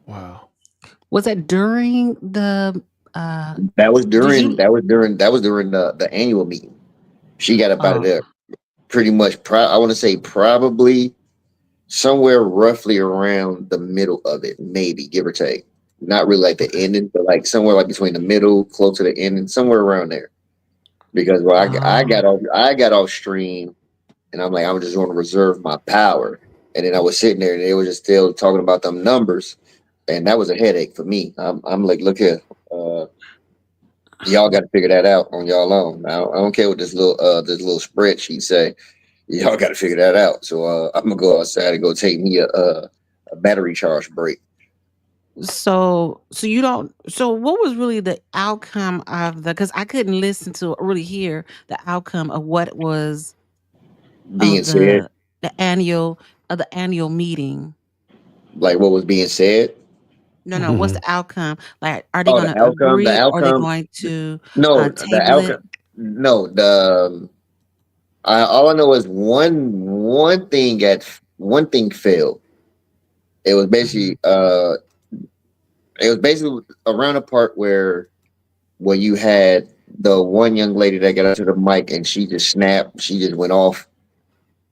Wow. Was that during the uh That was did during you that was during that was during the annual meeting. She got up out of oh there pretty much. I want to say probably somewhere roughly around the middle of it, maybe give or take. Not really like the Okay. ending, but like somewhere like between the middle, close to the ending, somewhere around there. Because well, oh I got off stream, and I'm like, I'm just going to reserve my power. And then I was sitting there, and they were just still talking about them numbers, and that was a headache for me. I'm like, look here, uh, y'all got to figure that out on y'all own. I don't care what this little spreadsheet say. Y'all got to figure that out. So I'm gonna go outside and go take me a battery charge break. so you don't so what was really the outcome of the because I couldn't listen to really hear the outcome of what was Being of said, the annual of the annual meeting. like what was being said. No, no, what's Hmm. the outcome? Like, are they Oh, gonna the agree or are they outcome. going to No, the table it? outcome. No, all I know is one thing failed. It was Mhm. basically around the part where you had the one young lady that got up to the mic and she just snapped, she just went off,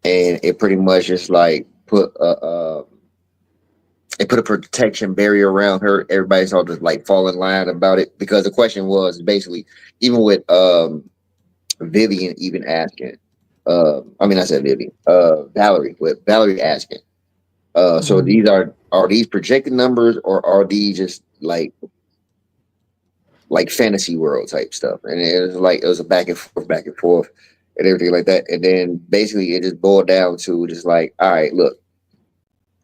and it pretty much just like put a protection barrier around her. Everybody's all just like fall in line about it because the question was basically even with Vivian even asking. I mean, I said Vivian. Valerie, with Valerie asking. So Mhm. are these projected numbers or are these just like fantasy world type stuff? And it was a back and forth, and everything like that. And then basically it just boiled down to just like, all right, look,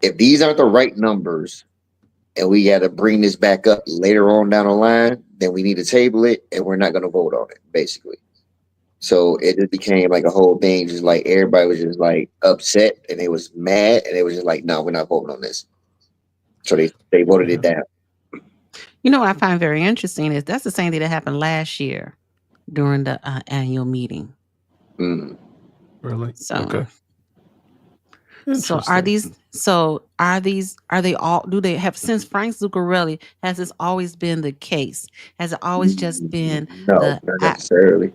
if these aren't the right numbers, and we got to bring this back up later on down the line, then we need to table it, and we're not going to vote on it, basically. So it just became like a whole thing, just like everybody was just like upset and they was mad and they was just like, no, we're not voting on this. So they voted it Yeah. down. You know what I find very interesting is that's the same thing that happened last year during the annual meeting. Mm. Really? So, Okay. Interesting. are they all do they have since Frank Zuccarelli has this always been the case? Has it always just been No, the not necessarily.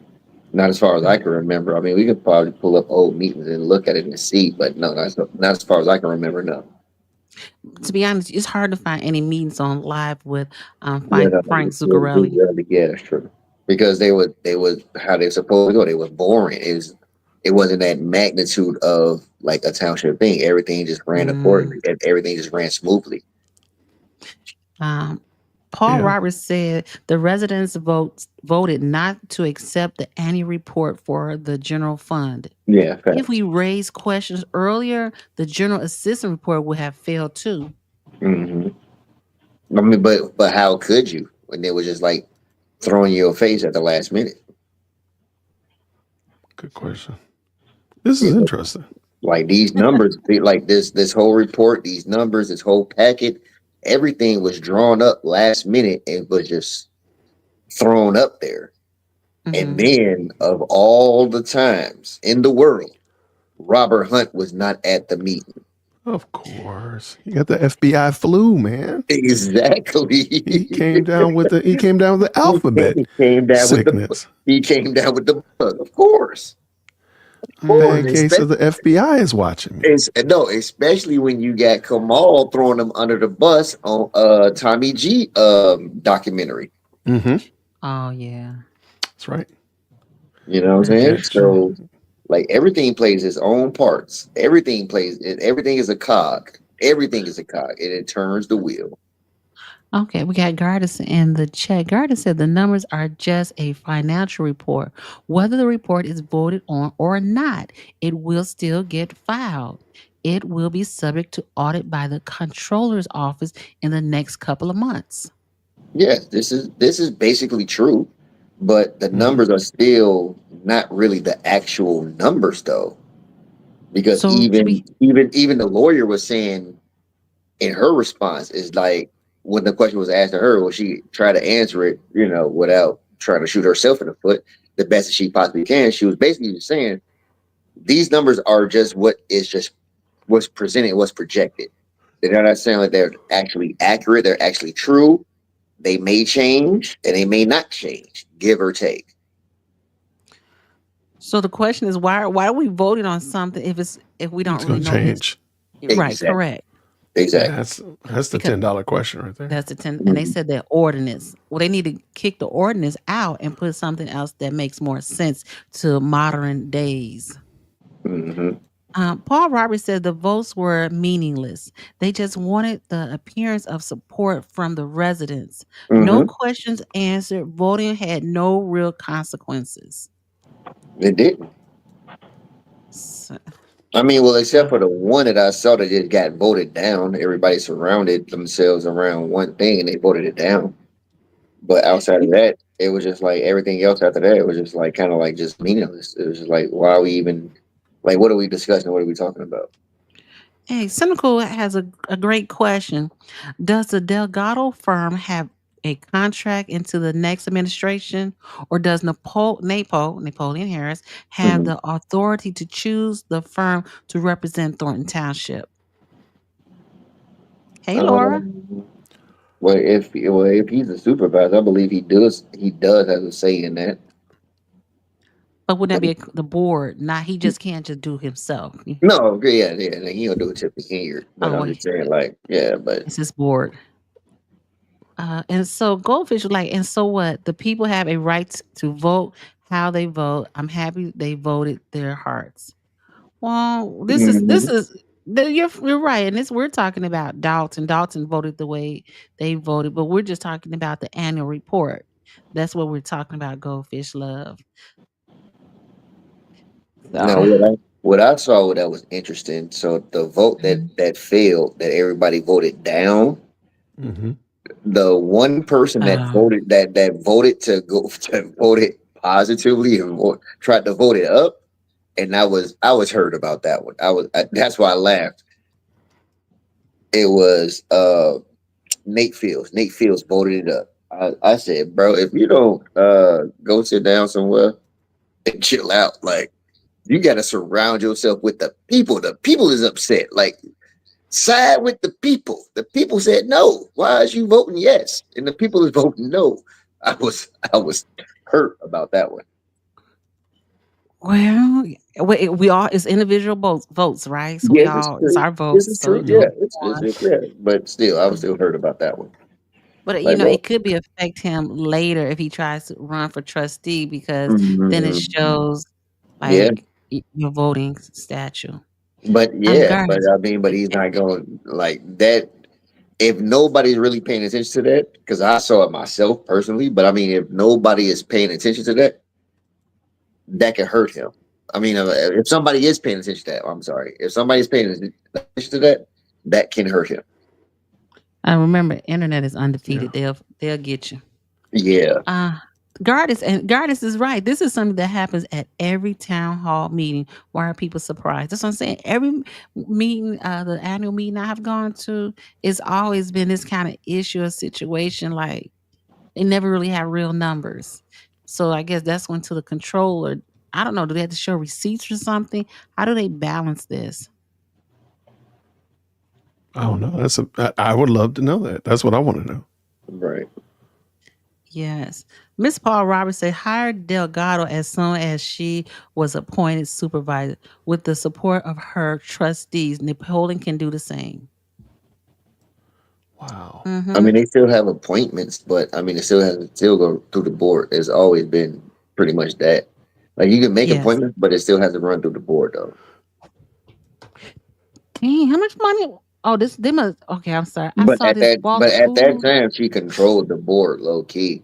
Not as far as I can remember. I mean, we could probably pull up old meetings and look at it and see, but no, not as far as I can remember. No, to be honest, it's hard to find any meetings on live with Frank we Zuccarelli. really, yeah, that's true. Because they was how they supposed to go. They was boring. It wasn't that magnitude of like a township thing. Everything just ran Mm. accordingly, and everything just ran smoothly. Um, Paul Yeah. Roberts said the residents voted not to accept the annual report for the general fund. Yeah, If facts. we raised questions earlier, the general assistance report would have failed too. Hmm. I mean, but how could you when they was just like throwing you a face at the last minute? Good question. This is You know, interesting. like these numbers, like this whole report, these numbers, this whole packet, everything was drawn up last minute and was just thrown up there. And Hmm. then of all the times in the world, Robert Hunt was not at the meeting. Of course. You got the FBI flu, man. Exactly. He came down with the alphabet he came down with the sickness. he came down with the bug. Of course. Of course. Bad Mm. case of the FBI is watching me. No, especially when you got Kamal throwing them under the bus on Tommy G documentary. Mm-hmm. Oh yeah. That's right. You know what I'm saying? Projection. So like everything plays its own parts. Everything is a cog. Everything is a cog and it turns the wheel. Okay, we got Gardis in the chat. Gardis said the numbers are just a financial report. Whether the report is voted on or not, it will still get filed. It will be subject to audit by the controller's office in the next couple of months. Yes, this is basically true, but the Mm-hmm. numbers are still not really the actual numbers though. Because So to be even the lawyer was saying in her response is like when the question was asked to her, well, she tried to answer it, without trying to shoot herself in the foot the best that she possibly can. She was basically just saying these numbers are just what's presented, what's projected. They're not saying like they're actually accurate, they're actually true. They may change and they may not change, give or take. So the question is, why are we voting on something if we don't It's really going to know this? change. Right, Exactly. correct. Exactly. That's the Because $10 question right there. that's the 10, and they said that ordinance. Well, they need to kick the ordinance out and put something else that makes more sense to modern days. Mm-hmm. Paul Roberts said the votes were meaningless. They just wanted the appearance of support from the residents. No Mm-hmm. questions answered. Voting had no real consequences. It did. So, I mean, well, except for the one that I saw that just got voted down. Everybody surrounded themselves around one thing and they voted it down. But outside of that, it was just like everything else after that, it was just like kind of like just meaningless. It was just like, why are we even like, what are we discussing? What are we talking about? hey, Cynical has a great question. Does the Delgado firm have a contract into the next administration, or does Napoleon Harris have Mhm. the authority to choose the firm to represent Thornton Township? Hey, Laura. Um, well, if he's a supervisor, I believe he does have a say in that. But would that be the board? Not he just can't just do himself. No, okay, yeah, like, he don't do it tip here. But Oh, I'm well, just saying, like, yeah, but it's his board. And so Goldfish was like, and so what? The people have a right to vote how they vote. I'm happy they voted their hearts. Well, this Mhm. is you're right, and this we're talking about Dalton. Dalton voted the way they voted, but we're just talking about the annual report. That's what we're talking about. Goldfish love. Now, So, what I saw that was interesting. So the vote that mhm. that failed, that everybody voted down. Mm-hmm. The one person that Uh, voted to go to vote it positively and tried to vote it up, and I was hurt about that one. That's why I laughed. It was Nate Fields. Nate Fields voted it up. I said, bro, if you don't go sit down somewhere and chill out, like you got to surround yourself with the people. The people is upset. Like side with the people. The people said no. Why is you voting yes? And the people is voting no. I was hurt about that one. well, we all it's individual votes, right? So we Yes, it's all it's true. our This votes. is So true. Yeah, it's one. yeah. But still, I was still hurt about that one. But Like, well, it could be affect him later if he tries to run for trustee because then it mm, shows yeah, like your voting statue. but yeah, but Guys, I mean, but he's not going like that. If nobody's really paying attention to that, because I saw it myself personally, but I mean, if nobody is paying attention to that, that can hurt him. I mean, if somebody is paying attention to that, I'm sorry, if somebody's paying attention to that, that can hurt him. I remember internet is undefeated. They'll get you. Yeah. Uh Gardis is right. This is something that happens at every town hall meeting. Why are people surprised? That's what I'm saying. Every meeting, the annual meeting I have gone to, it's always been this kind of issue or situation. Like they never really have real numbers. So I guess that's when to the controller. I don't know. Do they have to show receipts or something? How do they balance this? I don't know. I would love to know that. That's what I want to know. Right. Yes. Miss Paul Roberts said hired Delgado as soon as she was appointed supervisor with the support of her trustees. Napoleon can do the same. Wow. I Mm-hmm. mean, they still have appointments, but I mean, it still has to still go through the board. It's always been pretty much that. Like you can make Yes. appointments, but it still has to run through the board though. Dang, how much money? Oh, this they must. Okay, I'm sorry. I But saw at this that, Wall but at that School. time, she controlled the board low key.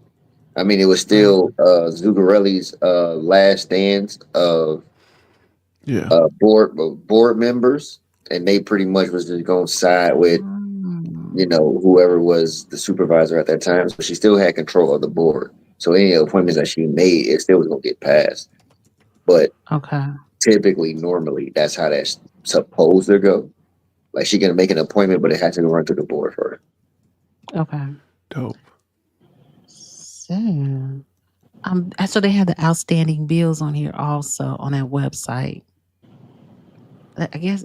I mean, it was Mm, still Zuccarelli's last stands of Yeah. board members, and they pretty much was just going to side with mm. whoever was the supervisor at that time. So she still had control of the board. So any appointments that she made, it still was going to get passed. But Okay. typically, normally, that's how that's supposed to go. Like she can make an appointment, but it has to go run through the board first. Okay. Dope. So, so they have the outstanding bills on here also on that website. I guess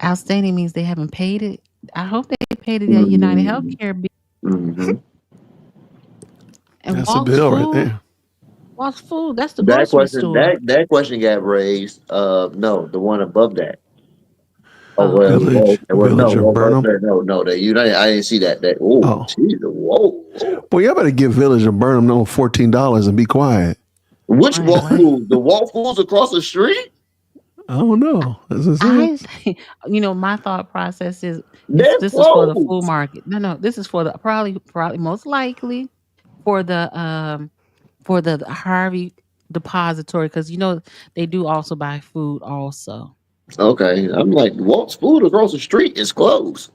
outstanding means they haven't paid it. I hope they paid it at United Mm-hmm. Healthcare bill. Mm-hmm. And That's a bill right there. Walt's Food, that's the That grocery question, store. that question got raised. No, the one above that. Oh Oh, Village, no, Village of well, Burnham. no. The United, I didn't see that. That oh, Oh, geez, whoa. well, y'all better give Village of Burnham no $14 and be quiet. Which wait, Waffle wait. Foods? The Waffle Foods across the street? I don't know. As I said, I, my thought process is They're this is for the food closed. market. No, this is for the probably most likely for the Harvey depository because they do also buy food also. Okay, I'm like Walt's Food across the street is closed.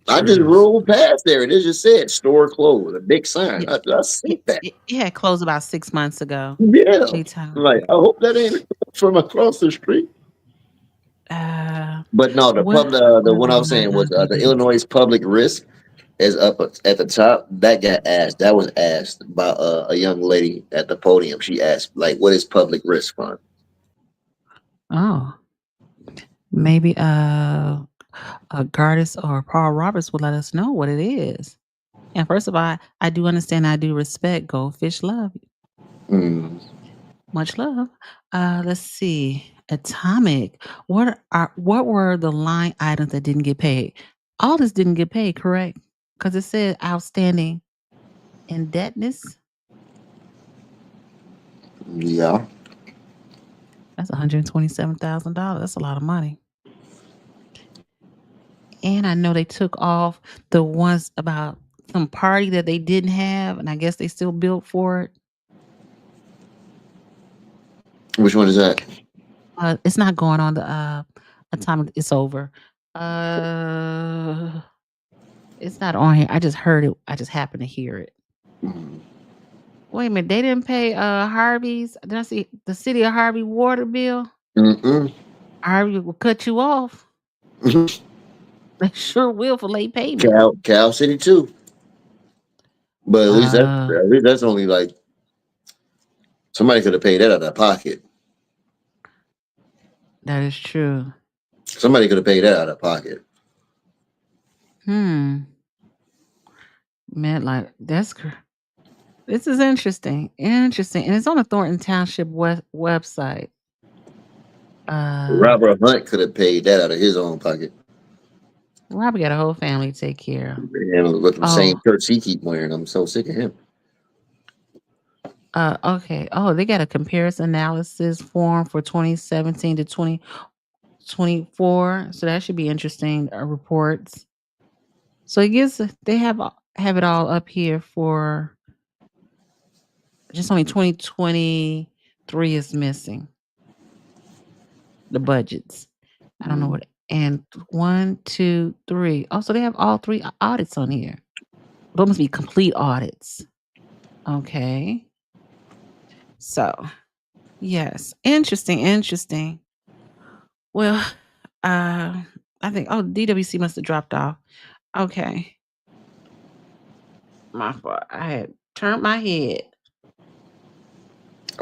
I sure just is. rolled past there and it just said store closed, a big sign. Yeah, I see that. it had closed about 6 months ago. Yeah, They tell I'm like I hope that ain't from across the street. uh But no, what the where one they I was might saying was not be the getting Illinois public risk is up at the top. That got asked. That was asked by a young lady at the podium. She asked, like, "What is public risk fund?" oh maybe Gardis or Paul Roberts will let us know what it is. And first of all, I do understand, I do respect Goldfish Love. Mm. Much love. Let's see. Atomic. What were the line items that didn't get paid? All this didn't get paid, correct? Because it said outstanding indebtedness. Yeah. That's $127,000. That's a lot of money. And I know they took off the ones about some party that they didn't have, and I guess they still billed for it. Which one is that? It's not going on the atomic. It's over. Uh, it's not on here. I just heard it. I just happened to hear it. Mm. Wait a minute. They didn't pay Harvey's. Did I see the city of Harvey water bill? Mm-mm. Harvey will cut you off. They sure will for late payment. Cal City too. But Uh, at least that's only like somebody could have paid that out of their pocket. that is true. Somebody could have paid that out of their pocket. Hmm. Man, like this is interesting. Interesting. And it's on the Thornton Township website. Uh Robert Hunt could have paid that out of his own pocket. Robbie got a whole family to take care of. And with the same Oh, shirts he keep wearing, I'm so sick of him. okay. Oh, they got a comparison analysis form for 2017 to 2024. So that should be interesting. Reports. So I guess they have it all up here for just only 2023 is missing the budgets. I don't know what and 1, 2, 3. Oh, so they have all three audits on here. Those must be complete audits. Okay. So yes. Interesting. Well, I think DWC must have dropped off. Okay. My fault. I had turned my head.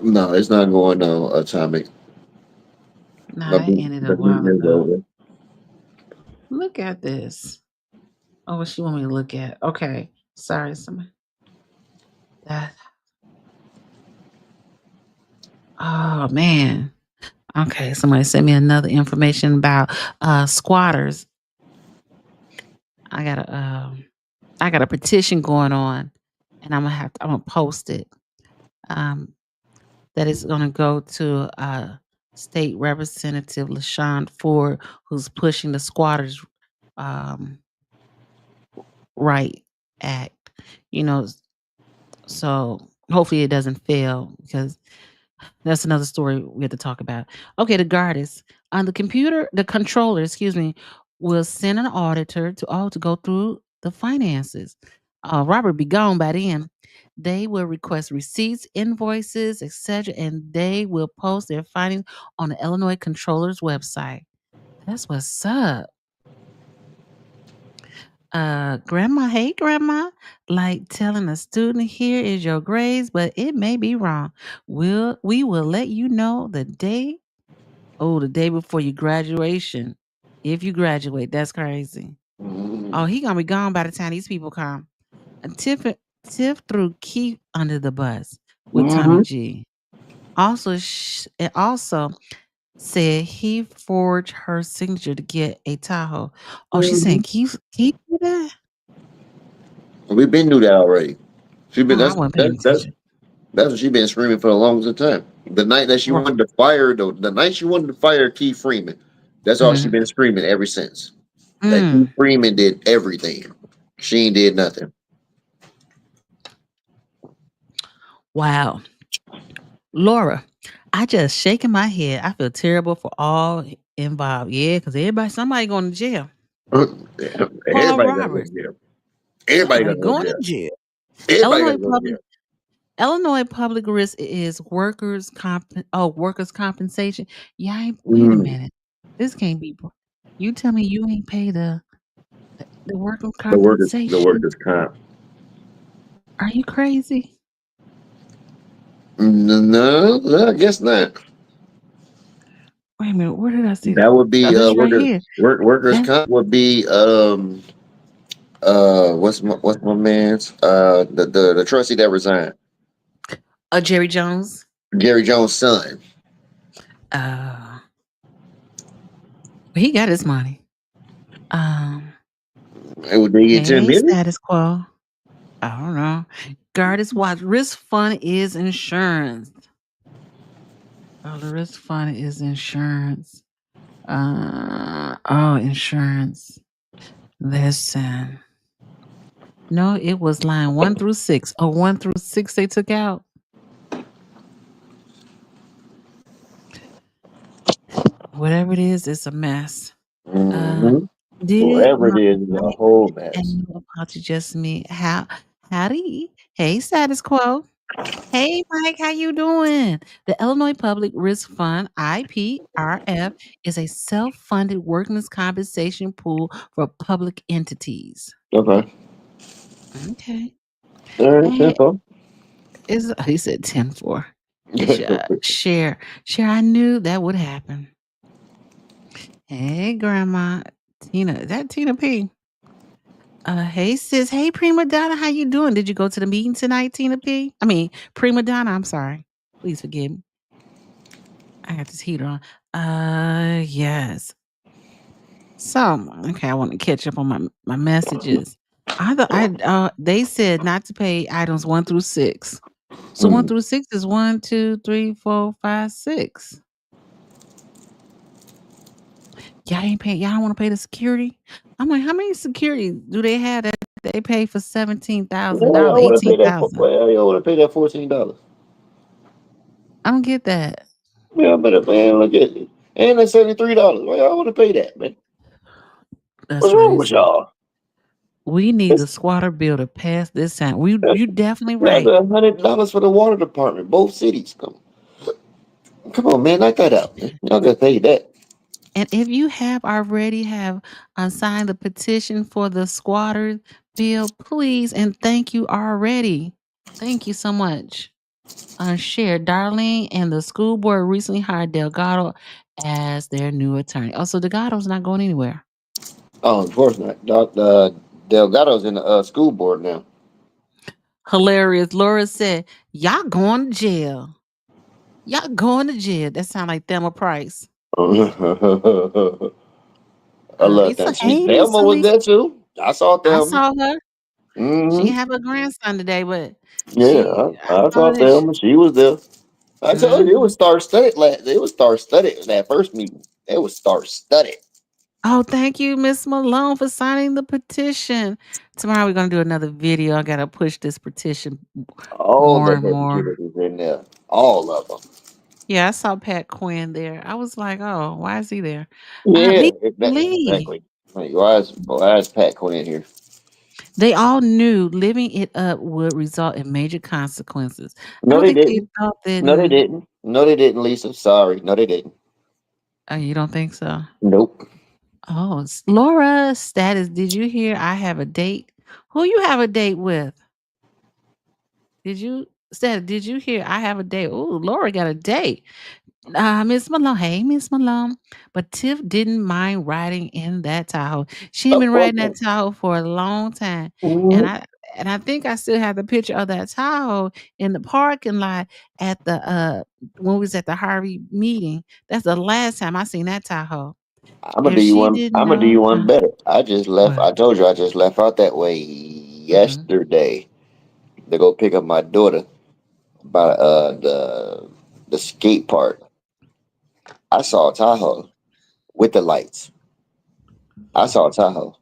No, it's not going on atomic. Nah, that ended The a while meeting is ago. over. Look at this. Oh, what she want me to look at? Okay. Sorry, somebody. That. Oh man. Okay, somebody sent me another information about squatters. I got a petition going on, and I'm gonna post it. Um, that is gonna go to State Representative LaShawn Ford, who's pushing the squatters um, right act. You know, so hopefully it doesn't fail because that's another story we have to talk about. Okay, the Gardis on the controller, excuse me, will send an auditor to go through the finances. Robert be gone by then. They will request receipts, invoices, etc., and they will post their findings on the Illinois Controller's website. That's what's up. Grandma, hey, grandma, like telling a student here is your grades, but it may be wrong. We will let you know the day before your graduation. If you graduate, that's crazy. Mhm. Oh, he gonna be gone by the time these people come. And Tiff threw Keith under the bus with Tommy Mhm. G. It also said he forged her signature to get a Tahoe. Oh, she's saying Mhm. Keith did that? We've been knew that already. She Oh, been I wasn't paying attention. that's what she been screaming for the longest time. The night that she Right. wanted to fire the night she wanted to fire Keith Freeman, that's all she Mhm. been screaming ever since. That Keith Mm. Freeman did everything. She ain't did nothing. Wow. Laura, I just shaking my head. I feel terrible for all involved. Yeah, because somebody going to jail. Paul Everybody gotta go to Roberts, jail. Everybody somebody gotta go to going to jail. jail. Everybody Illinois gotta go to public jail. Illinois public risk is workers' compensation. Yeah, wait a Mm, minute. This can't be. You tell me you ain't pay the workers' the compensation. workers comp. Are you crazy? No, I guess not. Wait a minute. Where did I see that? That would Oh, be this right here. workers That's comp would be what's my man's the trustee that resigned, Jerry Jones. Gary Jones' son. Uh, he got his money. Um, It would they get 10 hey, million? status quo. I don't know. Guarded watch. Risk fund is insurance. Oh, the risk fund is insurance. Insurance. Listen. No, it was line 1 through 6. Oh, 1 through 6 they took out. Whatever it is, it's a mess. Uh, Mm-hmm. did Whatever it my is a Mike whole mess. and apology just me? Howdy? Hey, status quo. Hey, Mike, how you doing? The Illinois Public Risk Fund (IPRF) is a self-funded workers' compensation pool for public entities. Okay. Okay. All right, Hey, simple. he said 10-4. Share. I knew that would happen. Hey, Grandma Tina. Is that Tina P? Hey sis. Hey Prima Donna. How you doing? Did you go to the meeting tonight, Tina P? I mean Prima Donna. I'm sorry. Please forgive me. I got this heater on. Yes. So okay, I want to catch up on my messages. They said not to pay items 1 through 6. So one Mm. through six is 1, 2, 3, 4, 5, 6. Y'all ain't pay. Y'all don't want to pay the security. I'm like, how many security do they have that they pay for $17,000, Why y'all want to pay that? 18,000? Why y'all want to pay that $14? I don't get that. Man, better man, look at it. And that $73. Why y'all want to pay that, man? That's What's wrong with crazy. y'all? We need the It's squatter bill to pass this time. You definitely that's right. $100 for the water department. Both cities. Come on, man, knock that out, man. Y'all gotta pay that. And if you have signed the petition for the squatter bill, please and thank you already. Thank you so much. Share Darlene and the school board recently hired Delgado as their new attorney. Also, Delgado's not going anywhere. Oh, of course not. Delgado's in the school board now. Hilarious. Laura said, "Y'all going to jail. Y'all going to jail." That sound like Thelma Price. I love Lisa, that. See, hey, Miss Thelma was Elisa. there too. I saw I Thelma. saw her. She Hmm. didn't have her grandson today, but Yeah, I I saw saw that. Thelma. She was there. I told you it Mhm. was star studded. It was star studded that first meeting. It was star studded. Oh, thank you, Miss Malone, for signing the petition. Tomorrow we're gonna do another video. I gotta push this petition All more the and heavy more. hitters in there. All of them. Yeah, I saw Pat Quinn there. I was like, "Oh, why is he there?" Yeah, Lisa Lee. exactly. Like, why is Pat Quinn here? They all knew living it up would result in major consequences. I No, don't they think they didn't. thought that. No, they didn't. No, they didn't, Lisa. Sorry. No, they didn't. Oh, you don't think so? Nope. Oh, Laura status. Did you hear I have a date? Who you have a date with? Did you hear I have a date? Oh, Laura got a date. Miss Malone. Hey, Miss Malone. But Tiff didn't mind riding in that Tahoe. She had Of been course riding that not. Tahoe for a long time. And Mhm. I think I still have the picture of that Tahoe in the parking lot at the when we was at the Harvey meeting. That's the last time I seen that Tahoe. I'm gonna do If you she one. didn't I'm gonna do know, you one huh? better. I just left. What? I told you I just left out that way Mhm. yesterday to go pick up my daughter by the skate park. I saw a Tahoe with the lights. I saw a Tahoe.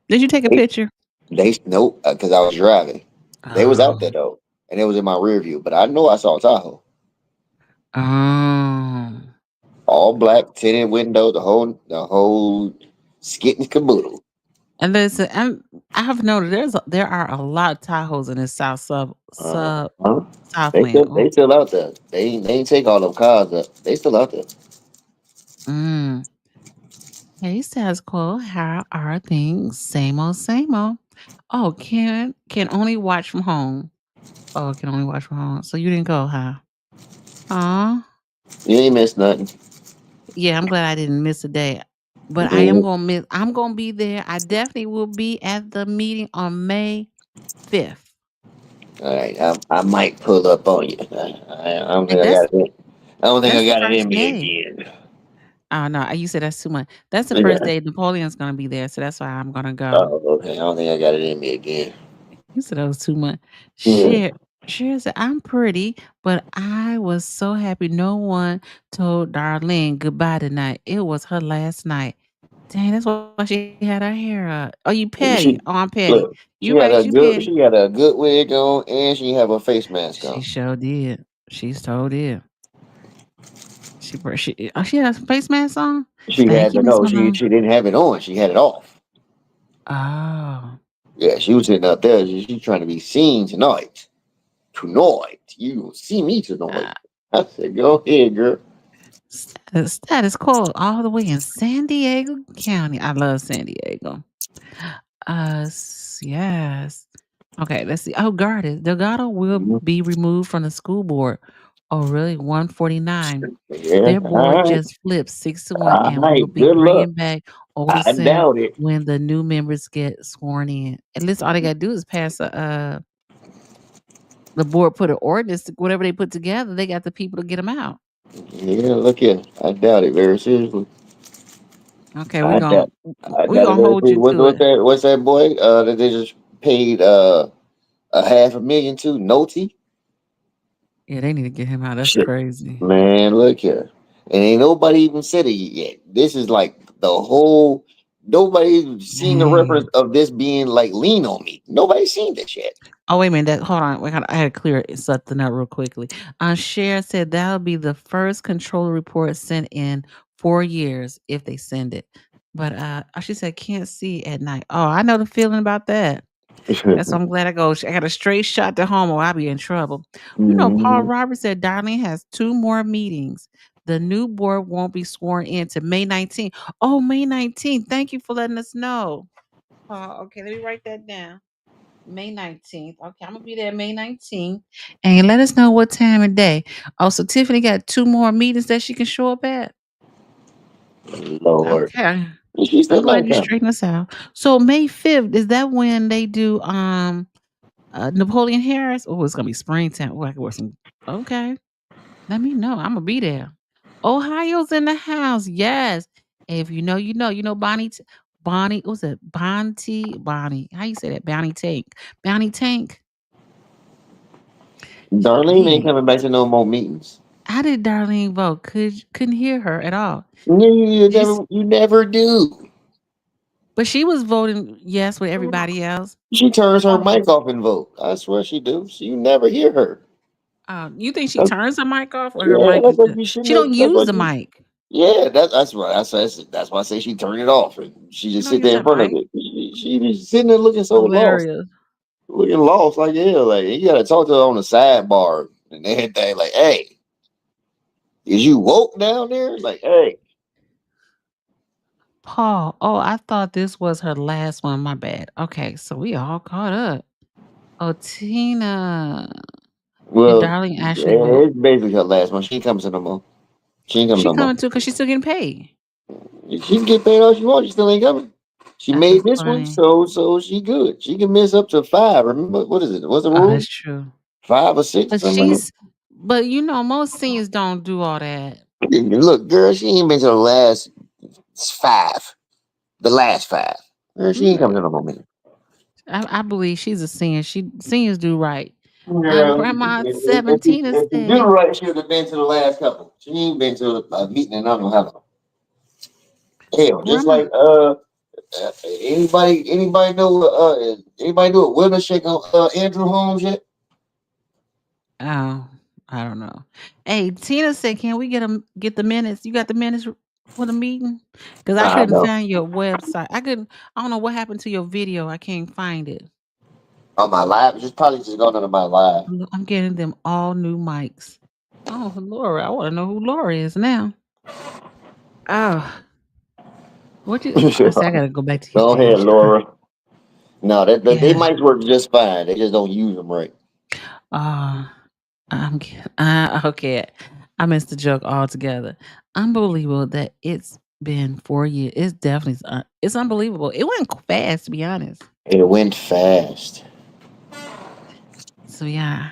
Did you take a They picture? they nope because I was driving. They was out Oh. there though, and it was in my rear view. But I know I saw a Tahoe, Oh. all black, tinted windows, the whole skit and caboodle. And listen, I have noted there are a lot of Tahoes in the Huh? Southland. They Oh, still out there. They ain't take all them cars up. They still out there. mm. Hey, status quo. How are things? Same old, same old. Oh, can only watch from home. Oh, can only watch from home. So you didn't go, huh? Aw. You ain't miss nothing. Yeah, I'm glad I didn't miss a day. But I am Mhm. gonna miss. I'm gonna be there. I definitely will be at the meeting on May 5th. All right, I might pull up on you. I don't And think I got it. I don't think that's I the got it first in me day. again. Oh no, you said that's too much. That's the first Yeah. day Napoleon's gonna be there, so that's why I'm gonna go. Oh, okay. I don't think I got it in me again. You said that was too much. Yeah. Cher said, I'm pretty, but I was so happy no one told Darlene goodbye tonight. It was her last night. Dang, that's why she had her hair up. Oh, you petty. She Oh, I'm petty. look. You right, you petty. She got a good wig on, and she have a face mask She on. sure did. She so did. She has a face mask on? She Thank had you, to Miss know Malone. she didn't have it on. She had it off. Oh. Yeah, she was sitting up there. She trying to be seen tonight. Tonight, you will see me tonight. I said, "Go ahead, girl." Status quo all the way in San Diego County. I love San Diego. Yes. Okay, let's see. Oh, guarded. Delgado will Mhm. be removed from the school board. Oh, really? 149. Yeah, Their board just flipped 6-1 all and will right. be Good luck. bringing back I Olderson doubt it. when the new members get sworn in. At least all they got to do is pass the board put an ordinance, whatever they put together, they got the people to get them out. Yeah, look here. I doubt it very seriously. Okay, I doubt. I we doubt it gonna very hold seriously. you to it. What's that boy? That they just paid a half a million to Noti. Yeah, they need to get him out. That's Shit, crazy. man, look here. And ain't nobody even said it yet. This is like the whole. Nobody's seen the reference Dang. of this being like lean on me. Nobody's seen this yet. Oh, wait a minute. Hold on. I had to clear something up real quickly. Cher said that'll be the first controller report sent in 4 years if they send it. But she said can't see at night. Oh, I know the feeling about that. That's why I'm glad I go. I got a straight shot to home or I'll be in trouble. You know, Paul Mhm. Roberts said Darlene has 2 more meetings. The new board won't be sworn in to May 19th. Oh, May 19th. Thank you for letting us know. Okay, let me write that down. May 19th. Okay, I'm gonna be there May 19th. And let us know what time of day. Also, Tiffany got 2 more meetings that she can show up at. Lord, Okay. she's I'm still glad not you coming. straightened us out. So May 5th, is that when they do Napoleon Harris? Oh, it's gonna be springtime. Oh, I can wear some. Okay. Let me know. I'm gonna be there. Ohio's in the house. Yes. If you know, you know. You know Bonnie, what was it? Bonnie. How you say that? Bounty Tank. Bounty Tank. Darlene ain't Yeah. coming back to no more meetings. How did Darlene vote? Couldn't hear her at all. Did you You never do. but she was voting yes with everybody else. She turns her Oh. mic off and vote. I swear she do. So you never hear her. You think she That's, turns her mic off or her yeah, mic that's is what just you shouldn't she have. don't That's use what the you. mic. Yeah, that's why I say she turned it off and she She just don't sit use there in that front of mic. it. She just sitting there looking so lost, Hilarious. like hell. Like you gotta talk to her on the sidebar and everything. Like, hey, is you woke down there? Like, hey. Paul. Oh, I thought this was her last one. My bad. Okay, so we all caught up. Oh, Tina, your Well, darling Ashley Vote. it's basically her last one. She ain't coming to no more. She ain't coming She no more. coming too because she's still getting paid. She can get paid all she wants. She still ain't coming. She That's made just this one, funny. so she good. She can miss up to 5. Remember what is it? What's the Oh, rule? that's true. 5 or 6 or But something like you know, most seniors don't do all that. that. Look, girl, she ain't been to the last 5. The last 5. Girl, she ain't Mm, coming to no more meeting. I believe she's a senior. Seniors do right. Girl, Grandma if she 17 if she do said, right, she would have been to the last couple. She ain't been to a meeting and I don't know how long. Hell, just Grandma. like anybody know a winner shake on Andrew Holmes yet? Oh, I don't know. Hey, Tina said, "Can we get the minutes? You got the minutes for the meeting? Because I I couldn't know. find your website. I couldn't. I don't know what happened to your video. I can't find it. On my live, just probably just going under my live. I'm getting them all new mics. Oh, Laura, I want to know who Laura is now. Oh, what you? I said I gotta go back to your Go ahead, page. Laura. No, they Yeah. might work just fine. They just don't use them right. Uh, okay. I missed the joke altogether. Unbelievable that it's been 4 years. It's definitely it's unbelievable. It went fast, to be honest. It went fast. So yeah,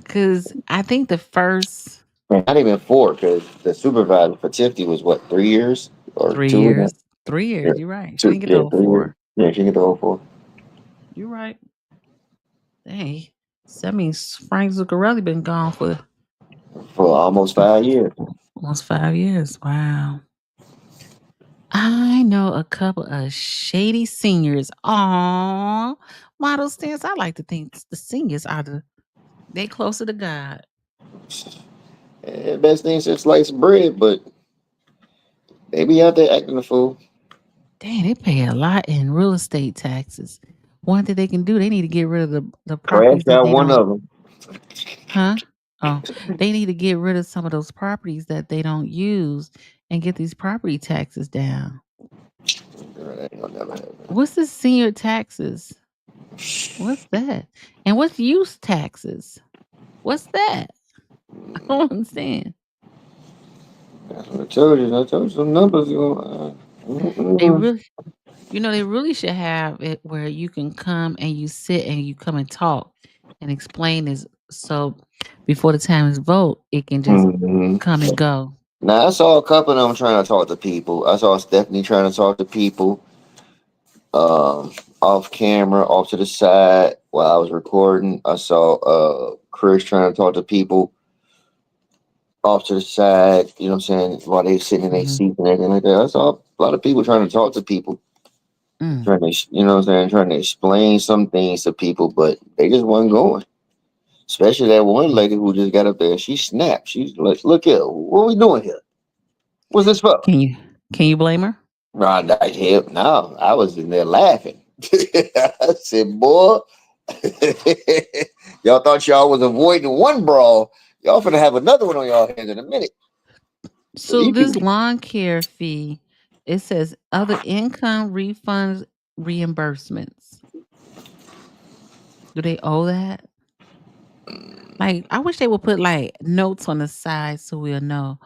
because I think the first Not even 4, because the supervisor for Tiffany was what, 3 years or three 2 and a half? years, 3 years. Yeah, You're right. She two. didn't get the Yeah, whole 3 years. 4. Yeah, she get the whole 4 You're right. Hey, so that means Frank Zuccarelli been gone for for almost 5 years. almost 5 years. Wow. I know a couple of shady seniors. Aw, model stance. I like to think the seniors are they closer to God. Best thing since sliced bread, but they be out there acting a fool. Dang, they pay a lot in real estate taxes. One thing they can do, they need to get rid of the properties Crashed that out they one don't, of them. huh? Oh, they need to get rid of some of those properties that they don't use and get these property taxes down. Girl, that ain't gonna never happen. What's the senior taxes? What's that? And what's use taxes? What's that? I don't understand. That's what I told you. I told you some numbers. They Mm-mm. really, they really should have it where you can come and you sit and you come and talk and explain this. So before the time is vote, it can just Mhm. come and go. Now I saw a couple of them trying to talk to people. I saw Stephanie trying to talk to people, off camera, off to the side while I was recording. I saw Chris trying to talk to people off to the side. You know what I'm saying? While they sitting in their Mhm. seats and everything like that. I saw a lot of people trying to talk to people, Mm. trying to, you know what I'm saying, trying to explain some things to people, but they just wasn't going. Especially that one lady who just got up there. She snapped. She's like, "Look here, what we doing here? What's this for?" Can you can you blame her? Hell no, I was in there laughing. I said, "Boy, y'all thought y'all was avoiding one brawl. Y'all finna have another one on y'all hands in a minute." So So these this people, lawn care fee, it says other income refunds reimbursements. Do they owe that? Like, I wish they would put like notes on the side so we'll know.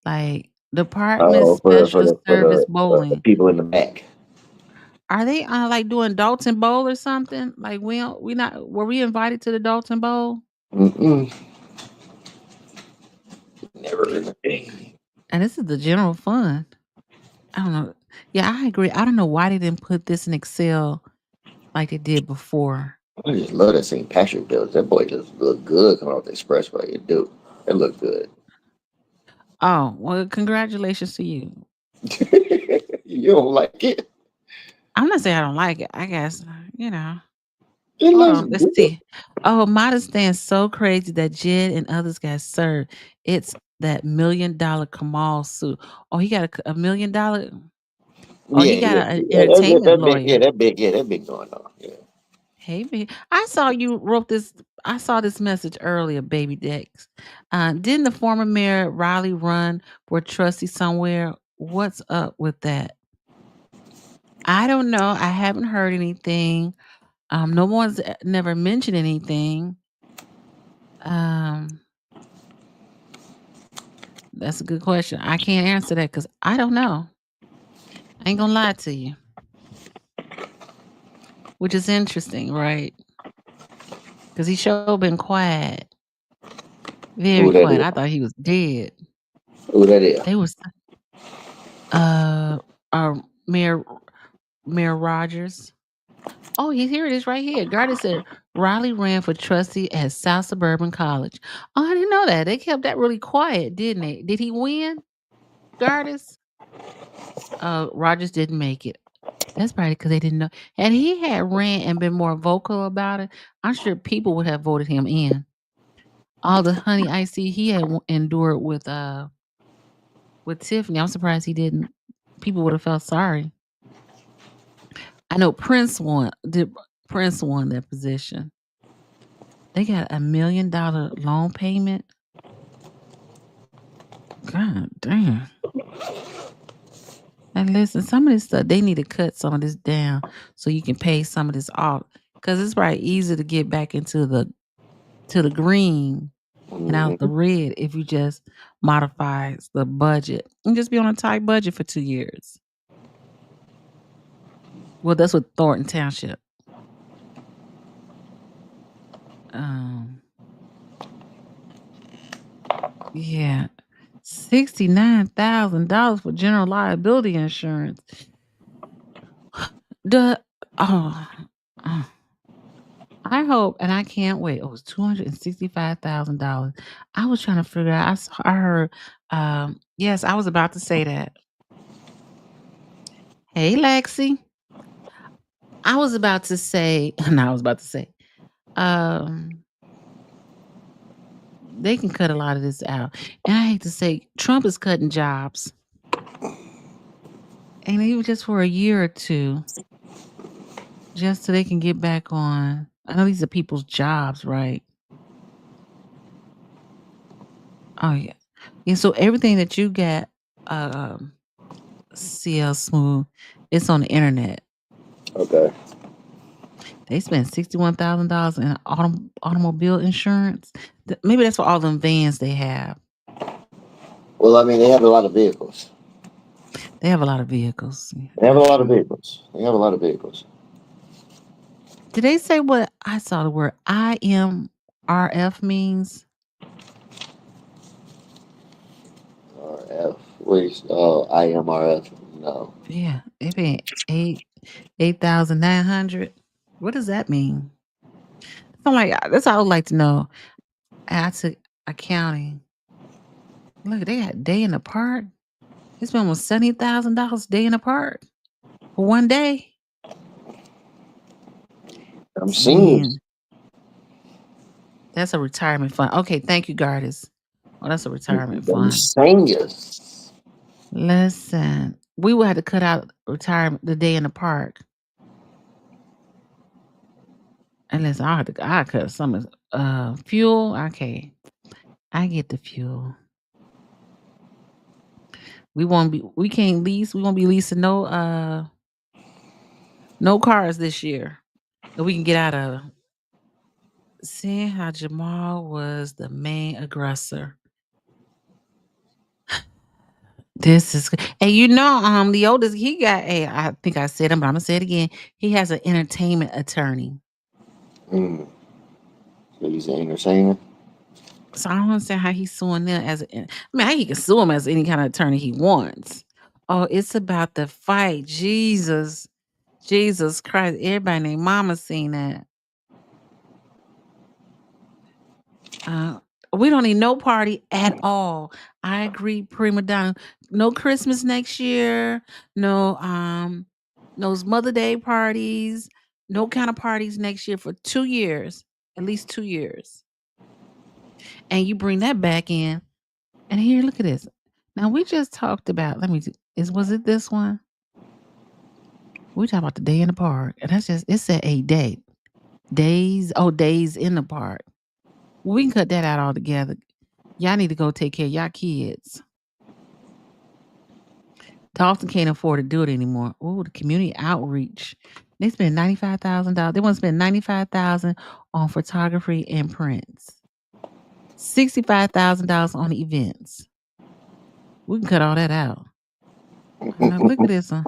Like Department oh, for the for Special the for Service the Bowling. people in the back. Are they like doing Dalton Bowl or something? Like we not were we invited to the Dalton Bowl? Mm-mm. Never in the game. And this is the general fund. I don't know. Yeah, I agree. I don't know why they didn't put this in Excel like they did before. I just love that St. Patrick build. That boy just look good coming off the expressway. It do. It look good. Oh, well, congratulations to you. You don't like it? I'm not saying I don't like it. I guess, you know. It Hold looks on. Let's good. see. Oh, Modest stands so crazy that Jed and others got served. It's that $1 million Kamal suit. Oh, he got a $1 million. Oh, Yeah, he got yeah, an yeah. entertainment That big, lawyer. that big going on. Yeah. Hey, I saw you wrote this. I saw this message earlier, Baby Dex. Didn't the former mayor Riley run for trustee somewhere? What's up with that? I don't know. I haven't heard anything. No one's never mentioned anything. Um, that's a good question. I can't answer that because I don't know. I ain't gonna lie to you, which is interesting, right? Because he sure been quiet, very Who that quiet. is? I thought he was dead. Who that is? They was uh, uh Mayor Mayor Rogers. Oh, here it is right here. Gardy said Riley ran for trustee at South Suburban College. Oh, I didn't know that. They kept that really quiet, didn't they? Did he win, Gardis? Rogers didn't make it. That's probably because they didn't know. And he had ran and been more vocal about it, I'm sure people would have voted him in. All the honey I see he had endured with Tiffany. I'm surprised he didn't. People would have felt sorry. I know Prince won. Prince won that position. They got $1 million loan payment. God damn. And listen, some of this stuff they need to cut some of this down so you can pay some of this off. Because it's probably easier to get back into the green and out the red if you just modify the budget and just be on a tight budget for 2 years. Well, that's what Thornton Township. Yeah. $69,000 for general liability insurance. I hope, and I can't wait. It was $265,000. I was trying to figure out. I heard. Yes, I was about to say that. Hey, Lexi. I was about to say. No, I was about to say. They can cut a lot of this out, and I hate to say, Trump is cutting jobs, and even just for a year or two, just so they can get back on. I know these are people's jobs, right? Oh yeah. Yeah, so everything that you get CL Smooth, it's on the internet. Okay. They spent $61,000 in automobile insurance. Maybe that's for all them vans they have. Well, I mean, they have a lot of vehicles. They have a lot of vehicles. They have a lot of vehicles. They have a lot of vehicles. Did they say what I saw the word IMRF means? RF. Wait, IMRF. No. Yeah, they paid 8,900. What does that mean? That's all I would like to know. I took accounting. Look, they got day in the park. They spent almost $70,000 day in the park for one day. I'm seeing. Man, that's a retirement fund. Okay, thank you, Gardis. Oh, that's a retirement fund. Seniors. Listen, we will have to cut out retirement the day in the park. And listen, I cut some fuel. Okay, I get the fuel. We won't be leasing no cars this year that we can get out of. Seeing how Jamal was the main aggressor. This is, and the oldest he got. Hey, I think I said him, but I'm gonna say it again. He has an entertainment attorney. So he's an entertainer. So I don't understand how he's suing them he can sue him as any kind of attorney he wants. Oh, it's about the fight. Jesus Christ! Everybody named Mama seen that. We don't need no party at all. I agree, prima donna. No Christmas next year. No, those Mother Day parties. No kind of parties next year for 2 years, at least 2 years. And you bring that back in, and here, look at this. Now we just talked about. Was it this one? We talked about the day in the park, and it said a day. Days in the park. We can cut that out altogether. Y'all need to go take care of y'all kids. Township can't afford to do it anymore. Oh, the community outreach. They spend $95,000. They want to spend $95,000 on photography and prints. $65,000 on events. We can cut all that out. Now look at this one.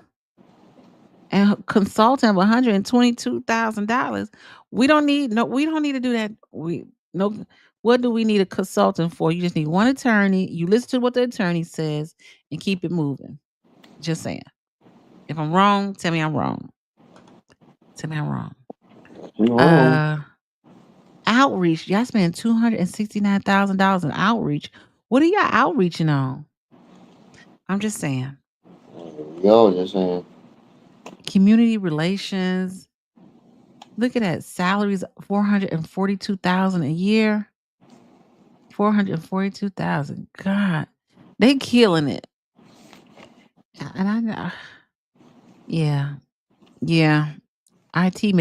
And consultant of $122,000. We don't need to do that. What do we need a consultant for? You just need one attorney. You listen to what the attorney says and keep it moving. Just saying. If I'm wrong, tell me I'm wrong. Tell me I'm wrong. Outreach. Y'all spend $269,000 in outreach. What are y'all outreaching on? I'm just saying. Yo, just saying. Community relations. Look at that. Salaries $442,000 a year. $442,000. God, they killing it. And I know. Yeah. IT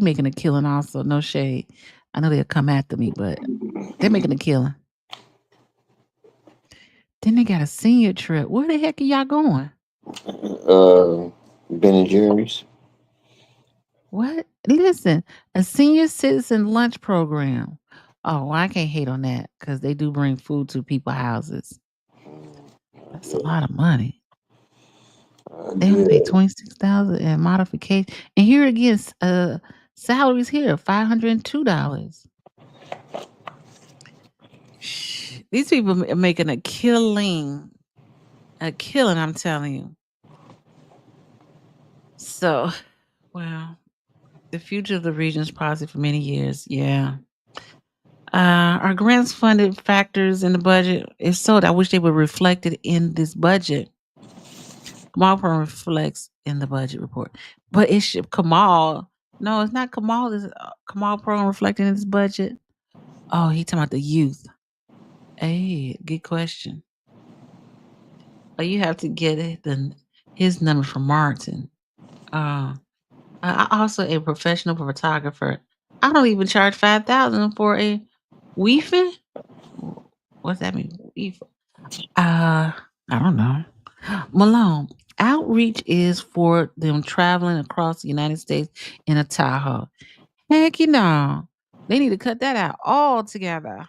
making a killing also. No shade. I know they'll come after me, but they're making a killing. Then they got a senior trip. Where the heck are y'all going? Ben and Jerry's. What? Listen, a senior citizen lunch program. Oh, well, I can't hate on that because they do bring food to people's houses. That's a lot of money. They only pay $26,000 in modification. And here again, salaries here $502. These people are making a killing. I'm telling you. So, well, the future of the region is positive for many years. Yeah. Are grants funded factors in the budget? If so, I wish they were reflected in this budget. Kamal program reflects in the budget report, but it should Kamal. No, it's not Kamal. Is Kamal program reflecting in this budget? Oh, he talking about the youth. Hey, good question. Oh, you have to get it. His number from Martin. I also a professional photographer. I don't even charge $5,000 for a weefing. What's that mean? I don't know. Malone, outreach is for them traveling across the United States in a Tahoe. Heck, they need to cut that out altogether.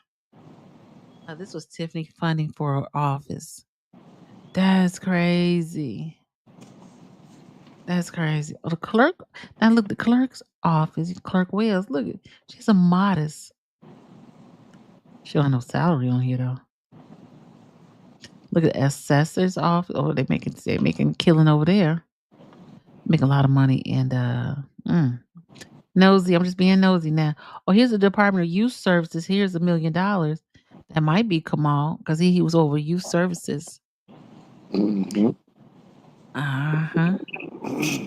This was Tiffany funding for her office. That's crazy. That's crazy. Oh, the clerk. Now look, the clerk's office. Clerk Wells. Look, she's a modest. She don't have no salary on here though. Look at the assessor's office. Oh, they're making killing over there. Make a lot of money and nosy. I'm just being nosy now. Oh, here's the Department of Youth Services. Here's $1 million. That might be Kamal because he was over youth services. Mm-hmm.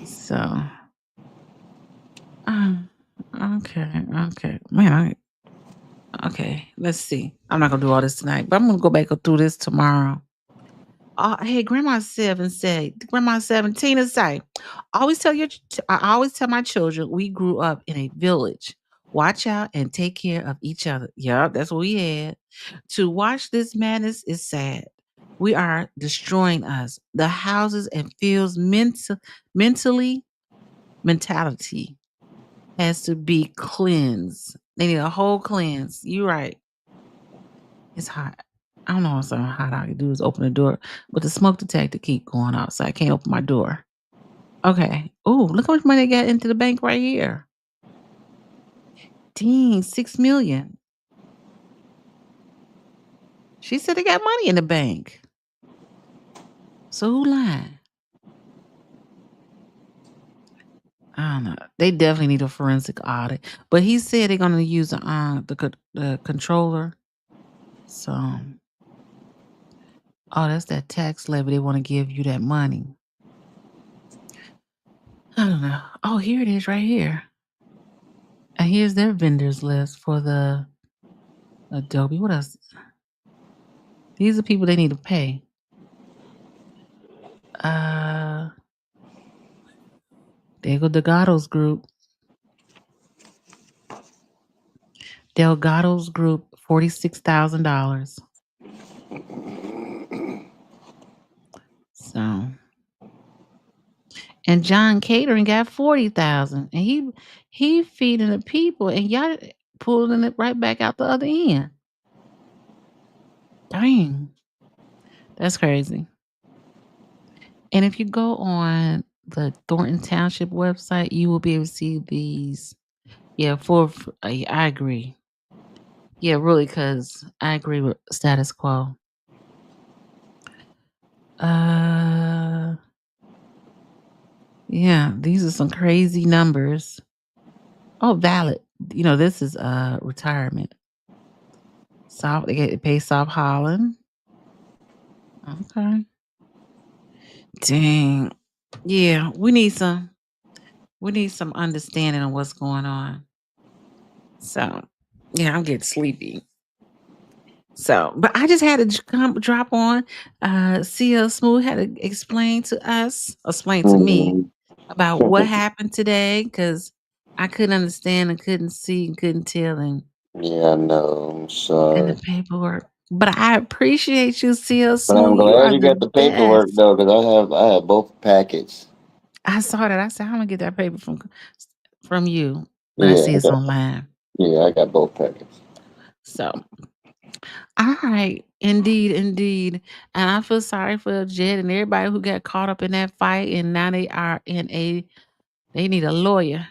So, okay, man. Okay, let's see. I'm not gonna do all this tonight, but I'm gonna go back and through this tomorrow. Hey, Grandma 7 said, Grandma 17 say, I always tell my children we grew up in a village. Watch out and take care of each other. Yeah, that's what we had. To watch this madness is sad. We are destroying us. The houses and fields mentality has to be cleansed. They need a whole cleanse. You're right. It's hot. I don't know what's so hot I can do is open the door, but the smoke detector keep going off, so I can't open my door. Okay. Oh, look how much money they got into the bank right here. Dang, $6 million. She said they got money in the bank. So who lying? I don't know. They definitely need a forensic audit. But he said they're gonna use the controller. So that's that tax levy. They want to give you that money. I don't know. Oh, here it is right here. And here's their vendors list for the Adobe. What else? These are people they need to pay. There go Delgado's group. Delgado's group, $46,000. So And John Catering got 40,000, and he feeding the people, and y'all pulling it right back out the other end. Dang, that's crazy. And if you go on the Thornton Township website, you will be able to see these. Yeah, I agree. Yeah, really, because I agree with status quo. Yeah, these are some crazy numbers. Oh, valid. This is retirement. They pay South Holland. Okay. Dang. Yeah, we need some understanding of what's going on. So, yeah, I'm getting sleepy. So, but I just had to drop on. CL Smooth had to explain to me Mhm. about what happened today because I couldn't understand and couldn't see and couldn't tell Yeah, I know. I'm in the sorry. paperwork. But I appreciate you, CL But I'm Smooth. You glad are you the got the paperwork best. though, because I have both packets. I saw that. I said, "I'm gonna get that paper from you," but I Yeah, see it's online. I got both packets. So, all right, indeed, indeed, and I feel sorry for Jed and everybody who got caught up in that fight, and now they need a lawyer.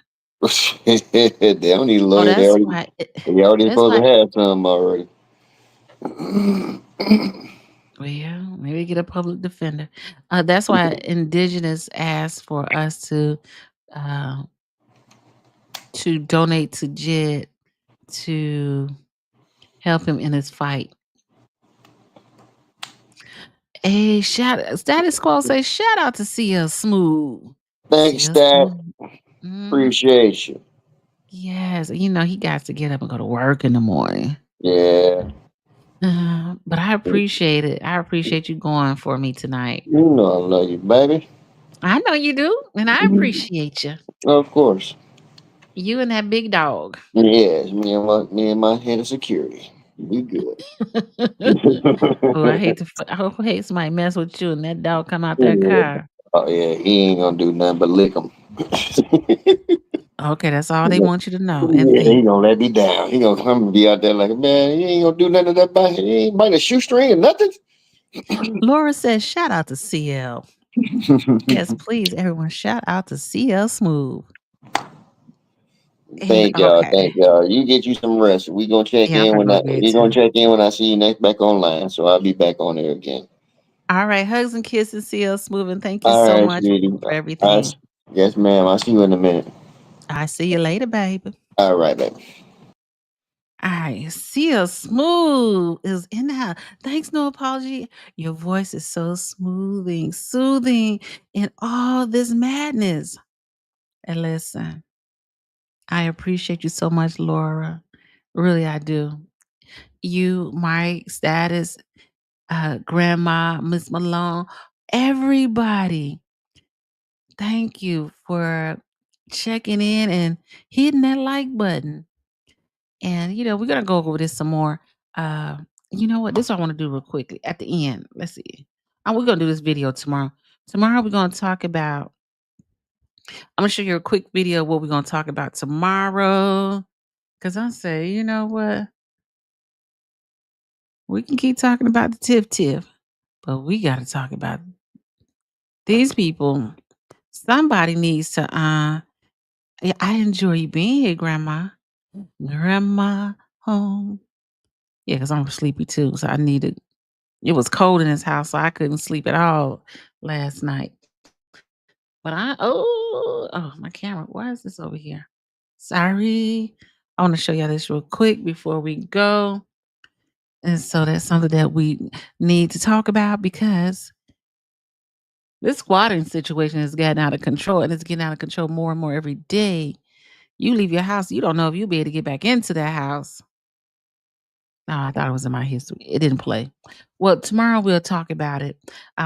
They don't need a Oh, lawyer. that's why. They already That's supposed why. to have some already. Well, maybe get a public defender. That's why Indigenous asked for us uh, to donate to Jed to help him in his fight. Hey, Status Quo say shout out to CL Smooth. Thanks, CL Stat. Smooth. Mhm. Appreciate you. Yes, he got to get up and go to work in the morning. Yeah. But I appreciate it. I appreciate you going for me tonight. You know I love you, baby. I know you do, and I appreciate you. Of course. You and that big dog. Yes, me and my head of security. We good. Oh, I hate somebody mess with you and that dog come out that Yeah. car. Oh yeah, he ain't gonna do nothing but lick him. Okay, that's all they want you to know and Yeah, he think. gonna let me down. He gonna come and be out there like, man, he ain't gonna do nothing to that bite. He ain't bite a shoestring or nothing. Laura says, shout out to CL. Yes, please, everyone, shout out to CL Smooth. And Thank y'all, thank okay. y'all. You get you some rest. We gonna check Yeah, I'm in gonna when go to I bed we gonna too. check in when I see you next back online. So I'll be back on there again. All right, hugs and kisses, CL Smooth, and thank you All so right, much sweetie. for everything. Yes, ma'am. I'll see you in a minute. I see you later, baby. All right, baby. All right, CL Smooth is in the house. Thanks, no apology. Your voice is so soothing in all this madness. And listen, I appreciate you so much, Laura. Really, I do. You, Mike, Status, Grandma, Miss Malone, everybody. Thank you for checking in and hitting that like button. And we're gonna go over this some more. Uh, you know what? This is what I want to do real quickly at the end. Let's see. We're gonna do this video tomorrow. Tomorrow we're gonna talk about. I'm gonna show you a quick video of what we're gonna talk about tomorrow. Cause I say, you know what? We can keep talking about the tiff, but we gotta talk about these people. Somebody needs to. Yeah, I enjoy you being here, Grandma. Grandma home. Yeah, cause I'm sleepy too, so I needed. It was cold in this house, so I couldn't sleep at all last night. But my camera. Why is this over here? Sorry. I want to show y'all this real quick before we go. And so that's something that we need to talk about because this squatting situation has gotten out of control and it's getting out of control more and more every day. You leave your house, you don't know if you'll be able to get back into that house. No, I thought it was in my history. It didn't play. Well, tomorrow we'll talk about it.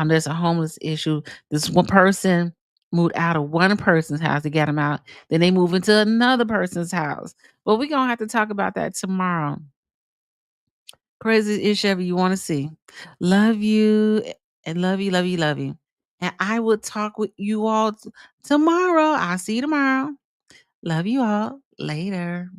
There's a homeless issue. This one person moved out of one person's house to get them out. Then they move into another person's house. But we're gonna have to talk about that tomorrow. Crazy issue ever you want to see. Love you and love you, love you, love you. And I will talk with you all tomorrow. I'll see you tomorrow. Love you all. Later.